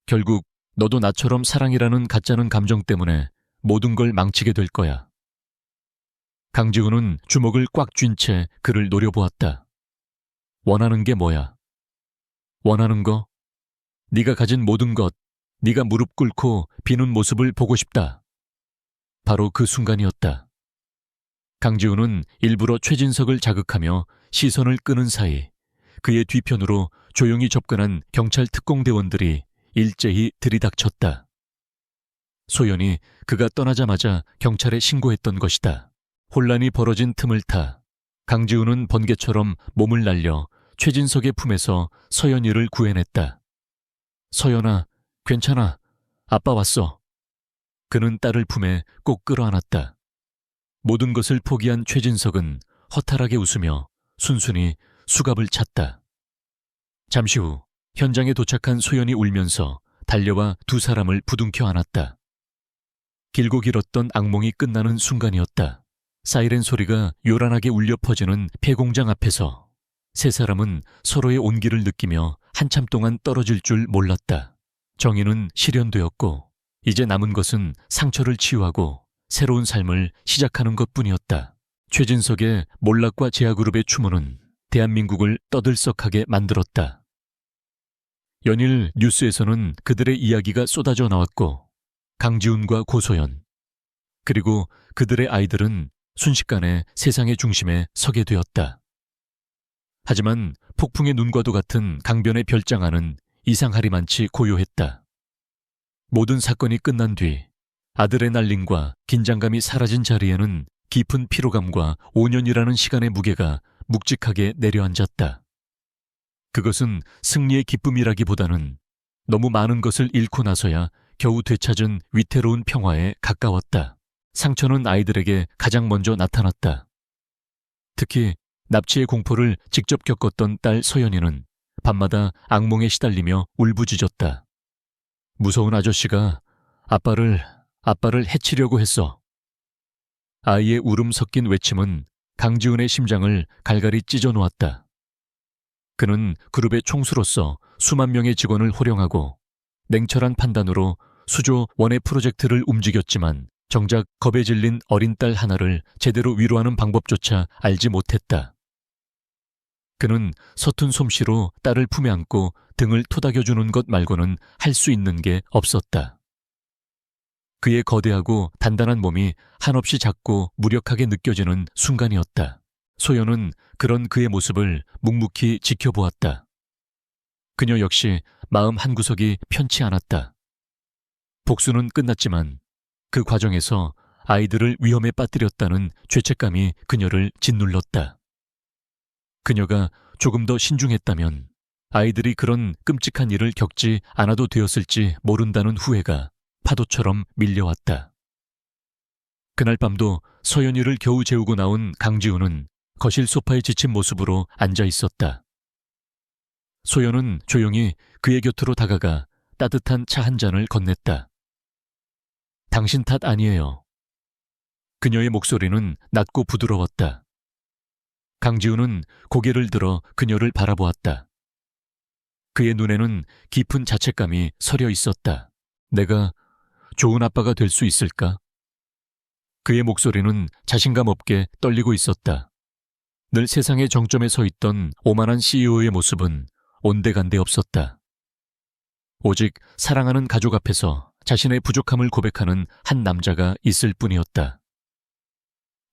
결국 너도 나처럼 사랑이라는 가짜는 감정 때문에 모든 걸 망치게 될 거야. 강지훈은 주먹을 꽉 쥔 채 그를 노려보았다. 원하는 게 뭐야? 원하는 거? 네가 가진 모든 것, 네가 무릎 꿇고 비는 모습을 보고 싶다. 바로 그 순간이었다. 강지훈은 일부러 최진석을 자극하며 시선을 끄는 사이 그의 뒤편으로 조용히 접근한 경찰 특공대원들이 일제히 들이닥쳤다. 소연이 그가 떠나자마자 경찰에 신고했던 것이다. 혼란이 벌어진 틈을 타 강지훈은 번개처럼 몸을 날려 최진석의 품에서 서연이를 구해냈다. 서연아, 괜찮아. 아빠 왔어. 그는 딸을 품에 꼭 끌어안았다. 모든 것을 포기한 최진석은 허탈하게 웃으며 순순히 수갑을 찼다. 잠시 후 현장에 도착한 소연이 울면서 달려와 두 사람을 부둥켜 안았다. 길고 길었던 악몽이 끝나는 순간이었다. 사이렌 소리가 요란하게 울려 퍼지는 폐공장 앞에서 세 사람은 서로의 온기를 느끼며 한참 동안 떨어질 줄 몰랐다. 정의는 실현되었고 이제 남은 것은 상처를 치유하고 새로운 삶을 시작하는 것뿐이었다. 최진석의 몰락과 제아그룹의 추모는 대한민국을 떠들썩하게 만들었다. 연일 뉴스에서는 그들의 이야기가 쏟아져 나왔고 강지훈과 고소연 그리고 그들의 아이들은 순식간에 세상의 중심에 서게 되었다. 하지만 폭풍의 눈과도 같은 강변의 별장안은 이상하리만치 고요했다. 모든 사건이 끝난 뒤 아드레날린과 긴장감이 사라진 자리에는 깊은 피로감과 5년이라는 시간의 무게가 묵직하게 내려앉았다. 그것은 승리의 기쁨이라기보다는 너무 많은 것을 잃고 나서야 겨우 되찾은 위태로운 평화에 가까웠다. 상처는 아이들에게 가장 먼저 나타났다. 특히 납치의 공포를 직접 겪었던 딸 서연이는 밤마다 악몽에 시달리며 울부짖었다. 무서운 아저씨가 아빠를 해치려고 했어. 아이의 울음 섞인 외침은 강지훈의 심장을 갈갈이 찢어 놓았다. 그는 그룹의 총수로서 수만 명의 직원을 호령하고 냉철한 판단으로 수조 원의 프로젝트를 움직였지만 정작 겁에 질린 어린 딸 하나를 제대로 위로하는 방법조차 알지 못했다. 그는 서툰 솜씨로 딸을 품에 안고 등을 토닥여주는 것 말고는 할 수 있는 게 없었다. 그의 거대하고 단단한 몸이 한없이 작고 무력하게 느껴지는 순간이었다. 소연은 그런 그의 모습을 묵묵히 지켜보았다. 그녀 역시 마음 한구석이 편치 않았다. 복수는 끝났지만 그 과정에서 아이들을 위험에 빠뜨렸다는 죄책감이 그녀를 짓눌렀다. 그녀가 조금 더 신중했다면 아이들이 그런 끔찍한 일을 겪지 않아도 되었을지 모른다는 후회가 파도처럼 밀려왔다. 그날 밤도 서연이를 겨우 재우고 나온 강지훈은 거실 소파에 지친 모습으로 앉아 있었다. 소연은 조용히 그의 곁으로 다가가 따뜻한 차 한 잔을 건넸다. 당신 탓 아니에요. 그녀의 목소리는 낮고 부드러웠다. 강지훈은 고개를 들어 그녀를 바라보았다. 그의 눈에는 깊은 자책감이 서려 있었다. 내가 좋은 아빠가 될 수 있을까? 그의 목소리는 자신감 없게 떨리고 있었다. 늘 세상의 정점에 서 있던 오만한 CEO의 모습은 온데간데 없었다. 오직 사랑하는 가족 앞에서 자신의 부족함을 고백하는 한 남자가 있을 뿐이었다.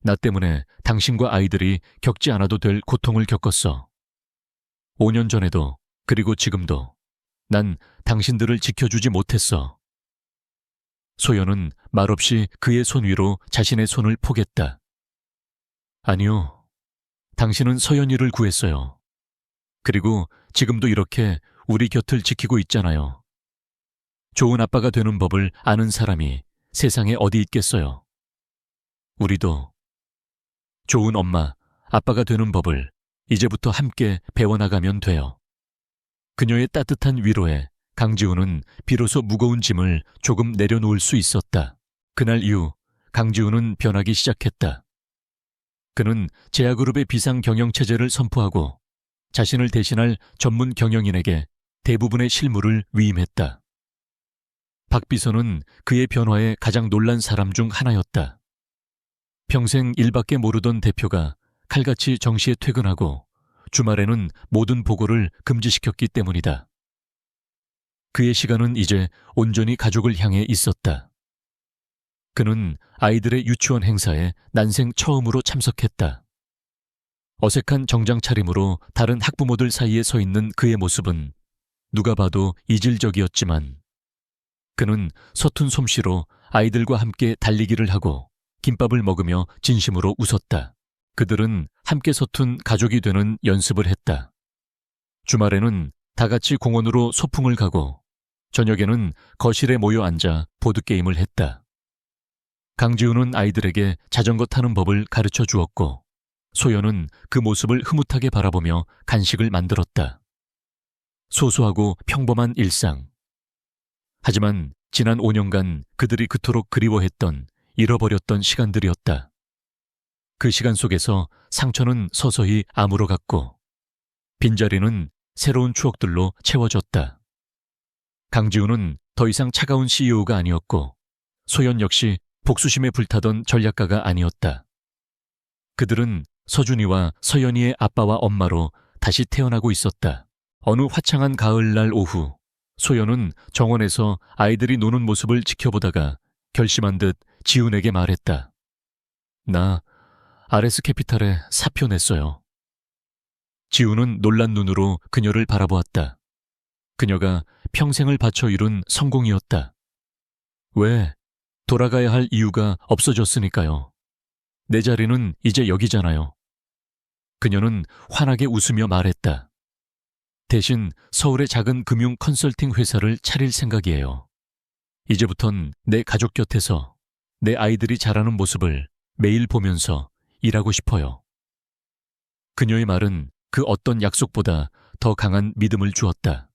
나 때문에 당신과 아이들이 겪지 않아도 될 고통을 겪었어. 5년 전에도 그리고 지금도 난 당신들을 지켜주지 못했어. 소연은 말없이 그의 손 위로 자신의 손을 포겠다. 아니요. 당신은 서연이를 구했어요. 그리고 지금도 이렇게 우리 곁을 지키고 있잖아요. 좋은 아빠가 되는 법을 아는 사람이 세상에 어디 있겠어요. 우리도 좋은 엄마, 아빠가 되는 법을 이제부터 함께 배워나가면 돼요. 그녀의 따뜻한 위로에 강지훈은 비로소 무거운 짐을 조금 내려놓을 수 있었다. 그날 이후 강지훈은 변하기 시작했다. 그는 제야그룹의 비상 경영체제를 선포하고 자신을 대신할 전문 경영인에게 대부분의 실무를 위임했다. 박 비서는 그의 변화에 가장 놀란 사람 중 하나였다. 평생 일밖에 모르던 대표가 칼같이 정시에 퇴근하고 주말에는 모든 보고를 금지시켰기 때문이다. 그의 시간은 이제 온전히 가족을 향해 있었다. 그는 아이들의 유치원 행사에 난생 처음으로 참석했다. 어색한 정장 차림으로 다른 학부모들 사이에 서 있는 그의 모습은 누가 봐도 이질적이었지만 그는 서툰 솜씨로 아이들과 함께 달리기를 하고 김밥을 먹으며 진심으로 웃었다. 그들은 함께 서툰 가족이 되는 연습을 했다. 주말에는 다 같이 공원으로 소풍을 가고 저녁에는 거실에 모여 앉아 보드게임을 했다. 강지훈은 아이들에게 자전거 타는 법을 가르쳐 주었고 소연은 그 모습을 흐뭇하게 바라보며 간식을 만들었다. 소소하고 평범한 일상. 하지만 지난 5년간 그들이 그토록 그리워했던 잃어버렸던 시간들이었다. 그 시간 속에서 상처는 서서히 아물어갔고 빈자리는 새로운 추억들로 채워졌다. 강지훈은 더 이상 차가운 CEO가 아니었고 소연 역시 복수심에 불타던 전략가가 아니었다. 그들은 서준이와 서연이의 아빠와 엄마로 다시 태어나고 있었다. 어느 화창한 가을날 오후 소연은 정원에서 아이들이 노는 모습을 지켜보다가 결심한 듯 지훈에게 말했다. 나 아레스 캐피탈에 사표 냈어요. 지우는 놀란 눈으로 그녀를 바라보았다. 그녀가 평생을 바쳐 이룬 성공이었다. 왜? 돌아가야 할 이유가 없어졌으니까요. 내 자리는 이제 여기잖아요. 그녀는 환하게 웃으며 말했다. 대신 서울의 작은 금융 컨설팅 회사를 차릴 생각이에요. 이제부턴 내 가족 곁에서 내 아이들이 자라는 모습을 매일 보면서 일하고 싶어요. 그녀의 말은 그 어떤 약속보다 더 강한 믿음을 주었다.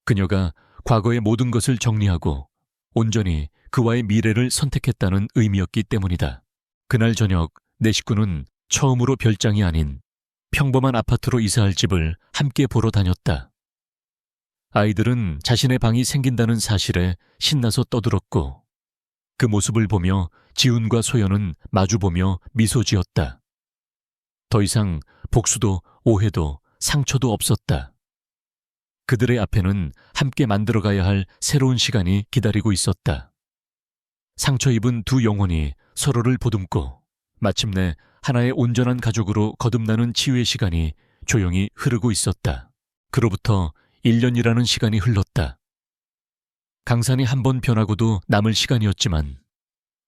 그녀가 과거의 모든 것을 정리하고 온전히 그와의 미래를 선택했다는 의미였기 때문이다. 그날 저녁 내 식구는 처음으로 별장이 아닌 평범한 아파트로 이사할 집을 함께 보러 다녔다. 아이들은 자신의 방이 생긴다는 사실에 신나서 떠들었고 그 모습을 보며 지훈과 소연은 마주보며 미소 지었다. 더 이상 복수도 오해도 상처도 없었다. 그들의 앞에는 함께 만들어가야 할 새로운 시간이 기다리고 있었다. 상처 입은 두 영혼이 서로를 보듬고 마침내 하나의 온전한 가족으로 거듭나는 치유의 시간이 조용히 흐르고 있었다. 그로부터 1년이라는 시간이 흘렀다. 강산이 한 번 변하고도 남을 시간이었지만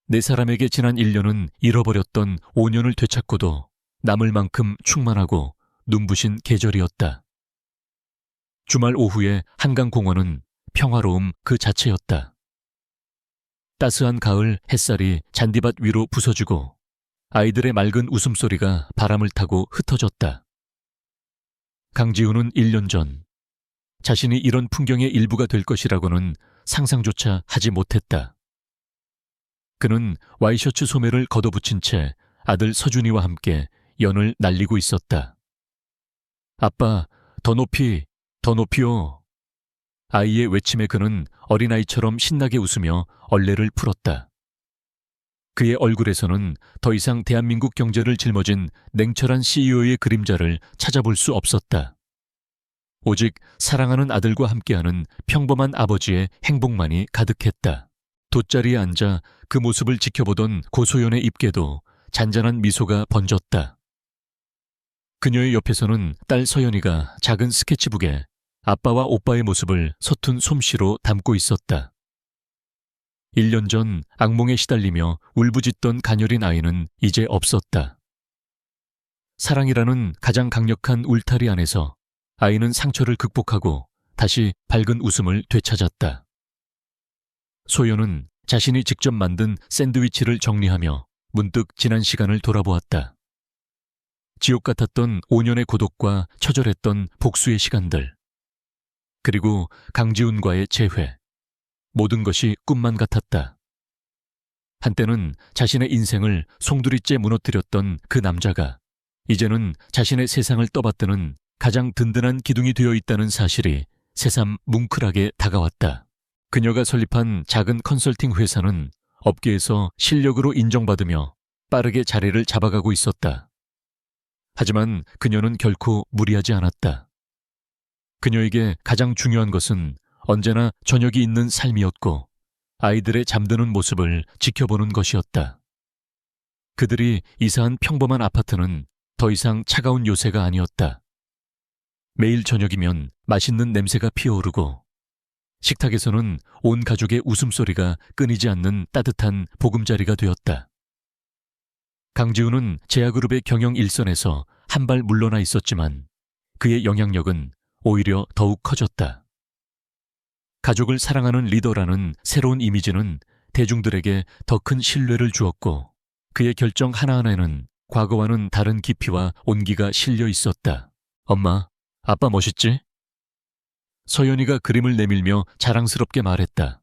네 사람에게 지난 1년은 잃어버렸던 5년을 되찾고도 남을 만큼 충만하고 눈부신 계절이었다. 주말 오후의 한강공원은 평화로움 그 자체였다. 따스한 가을 햇살이 잔디밭 위로 부서지고 아이들의 맑은 웃음소리가 바람을 타고 흩어졌다. 강지훈은 1년 전 자신이 이런 풍경의 일부가 될 것이라고는 상상조차 하지 못했다. 그는 와이셔츠 소매를 걷어붙인 채 아들 서준이와 함께 연을 날리고 있었다. 아빠, 더 높이, 더 높이요. 아이의 외침에 그는 어린아이처럼 신나게 웃으며 얼레를 풀었다. 그의 얼굴에서는 더 이상 대한민국 경제를 짊어진 냉철한 CEO의 그림자를 찾아볼 수 없었다. 오직 사랑하는 아들과 함께하는 평범한 아버지의 행복만이 가득했다. 돗자리에 앉아 그 모습을 지켜보던 고소연의 입게도 잔잔한 미소가 번졌다. 그녀의 옆에서는 딸 서연이가 작은 스케치북에 아빠와 오빠의 모습을 서툰 솜씨로 담고 있었다. 1년 전 악몽에 시달리며 울부짖던 가녀린 아이는 이제 없었다. 사랑이라는 가장 강력한 울타리 안에서 아이는 상처를 극복하고 다시 밝은 웃음을 되찾았다. 소연은 자신이 직접 만든 샌드위치를 정리하며 문득 지난 시간을 돌아보았다. 지옥 같았던 5년의 고독과 처절했던 복수의 시간들, 그리고 강지훈과의 재회, 모든 것이 꿈만 같았다. 한때는 자신의 인생을 송두리째 무너뜨렸던 그 남자가 이제는 자신의 세상을 떠받드는 가장 든든한 기둥이 되어 있다는 사실이 새삼 뭉클하게 다가왔다. 그녀가 설립한 작은 컨설팅 회사는 업계에서 실력으로 인정받으며 빠르게 자리를 잡아가고 있었다. 하지만 그녀는 결코 무리하지 않았다. 그녀에게 가장 중요한 것은 언제나 저녁이 있는 삶이었고 아이들의 잠드는 모습을 지켜보는 것이었다. 그들이 이사한 평범한 아파트는 더 이상 차가운 요새가 아니었다. 매일 저녁이면 맛있는 냄새가 피어오르고 식탁에서는 온 가족의 웃음소리가 끊이지 않는 따뜻한 보금자리가 되었다. 강지훈은 제아그룹의 경영 일선에서 한 발 물러나 있었지만 그의 영향력은 오히려 더욱 커졌다. 가족을 사랑하는 리더라는 새로운 이미지는 대중들에게 더 큰 신뢰를 주었고 그의 결정 하나하나에는 과거와는 다른 깊이와 온기가 실려 있었다. 엄마, 아빠 멋있지? 서연이가 그림을 내밀며 자랑스럽게 말했다.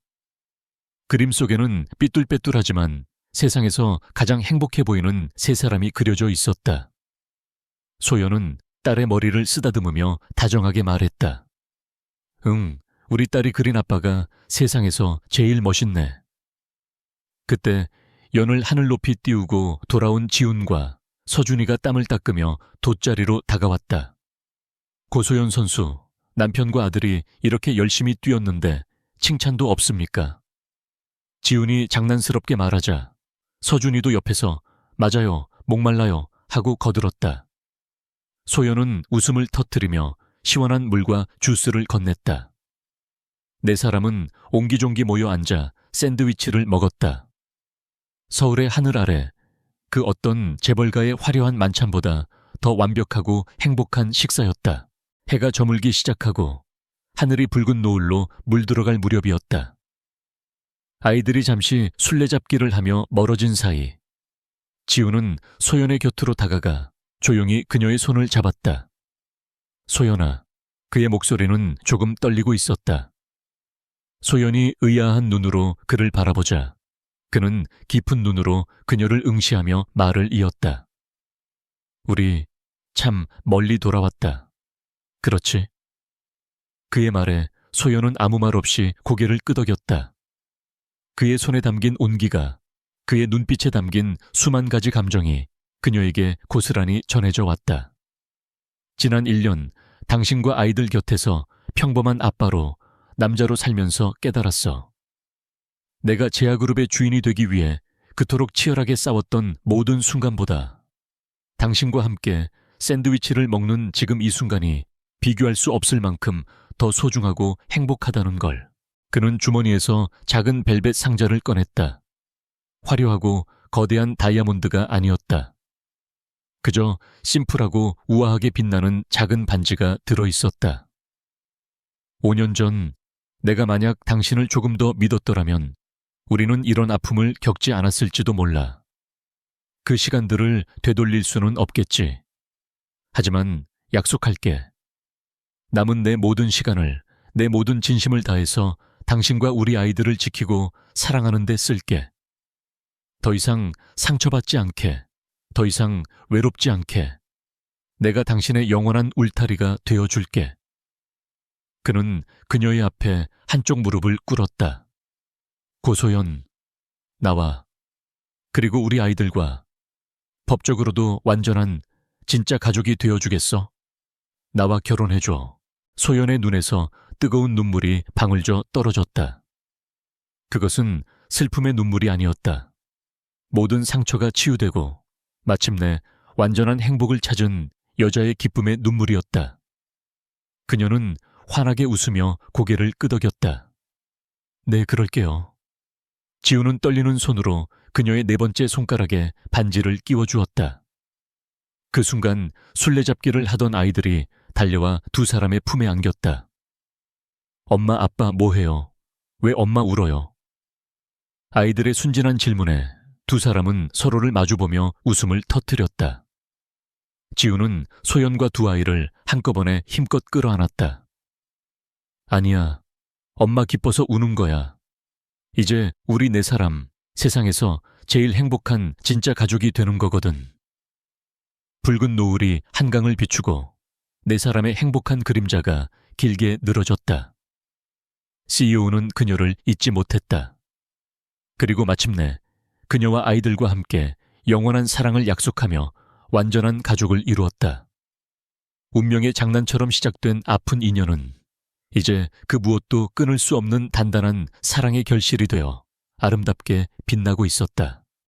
그림 속에는 삐뚤빼뚤하지만 세상에서 가장 행복해 보이는 세 사람이 그려져 있었다. 소연은 딸의 머리를 쓰다듬으며 다정하게 말했다. 응, 우리 딸이 그린 아빠가 세상에서 제일 멋있네. 그때 연을 하늘 높이 띄우고 돌아온 지훈과 서준이가 땀을 닦으며 돗자리로 다가왔다. 고소연 선수, 남편과 아들이 이렇게 열심히 뛰었는데 칭찬도 없습니까? 지훈이 장난스럽게 말하자 서준이도 옆에서 맞아요, 목말라요 하고 거들었다. 소연은 웃음을 터뜨리며 시원한 물과 주스를 건넸다. 네 사람은 옹기종기 모여 앉아 샌드위치를 먹었다. 서울의 하늘 아래 그 어떤 재벌가의 화려한 만찬보다 더 완벽하고 행복한 식사였다. 해가 저물기 시작하고 하늘이 붉은 노을로 물들어갈 무렵이었다. 아이들이 잠시 술래잡기를 하며 멀어진 사이 지우는 소연의 곁으로 다가가 조용히 그녀의 손을 잡았다. 소연아, 그의 목소리는 조금 떨리고 있었다. 소연이 의아한 눈으로 그를 바라보자 그는 깊은 눈으로 그녀를 응시하며 말을 이었다. 우리 참 멀리 돌아왔다. 그렇지? 그의 말에 소연은 아무 말 없이 고개를 끄덕였다. 그의 손에 담긴 온기가, 그의 눈빛에 담긴 수만 가지 감정이 그녀에게 고스란히 전해져 왔다. 지난 1년 당신과 아이들 곁에서 평범한 아빠로 남자로 살면서 깨달았어. 내가 제아그룹의 주인이 되기 위해 그토록 치열하게 싸웠던 모든 순간보다 당신과 함께 샌드위치를 먹는 지금 이 순간이 비교할 수 없을 만큼 더 소중하고 행복하다는 걸. 그는 주머니에서 작은 벨벳 상자를 꺼냈다. 화려하고 거대한 다이아몬드가 아니었다. 그저 심플하고 우아하게 빛나는 작은 반지가 들어있었다. 5년 전 내가 만약 당신을 조금 더 믿었더라면 우리는 이런 아픔을 겪지 않았을지도 몰라. 그 시간들을 되돌릴 수는 없겠지. 하지만 약속할게. 남은 내 모든 시간을, 내 모든 진심을 다해서 당신과 우리 아이들을 지키고 사랑하는 데 쓸게. 더 이상 상처받지 않게, 더 이상 외롭지 않게 내가 당신의 영원한 울타리가 되어줄게. 그는 그녀의 앞에 한쪽 무릎을 꿇었다. 고소연, 나와, 그리고 우리 아이들과 법적으로도 완전한 진짜 가족이 되어주겠어? 나와 결혼해줘. 소연의 눈에서 뜨거운 눈물이 방울져 떨어졌다. 그것은 슬픔의 눈물이 아니었다. 모든 상처가 치유되고 마침내 완전한 행복을 찾은 여자의 기쁨의 눈물이었다. 그녀는 환하게 웃으며 고개를 끄덕였다. 네, 그럴게요. 지우는 떨리는 손으로 그녀의 네 번째 손가락에 반지를 끼워주었다. 그 순간 술래잡기를 하던 아이들이 달려와 두 사람의 품에 안겼다. 엄마, 아빠 뭐해요? 왜 엄마 울어요? 아이들의 순진한 질문에 두 사람은 서로를 마주보며 웃음을 터뜨렸다. 지우는 소연과 두 아이를 한꺼번에 힘껏 끌어안았다. 아니야, 엄마 기뻐서 우는 거야. 이제 우리 네 사람 세상에서 제일 행복한 진짜 가족이 되는 거거든. 붉은 노을이 한강을 비추고 네 사람의 행복한 그림자가 길게 늘어졌다. CEO는 그녀를 잊지 못했다. 그리고 마침내 그녀와 아이들과 함께 영원한 사랑을 약속하며 완전한 가족을 이루었다. 운명의 장난처럼 시작된 아픈 인연은 이제 그 무엇도 끊을 수 없는 단단한 사랑의 결실이 되어 아름답게 빛나고 있었다.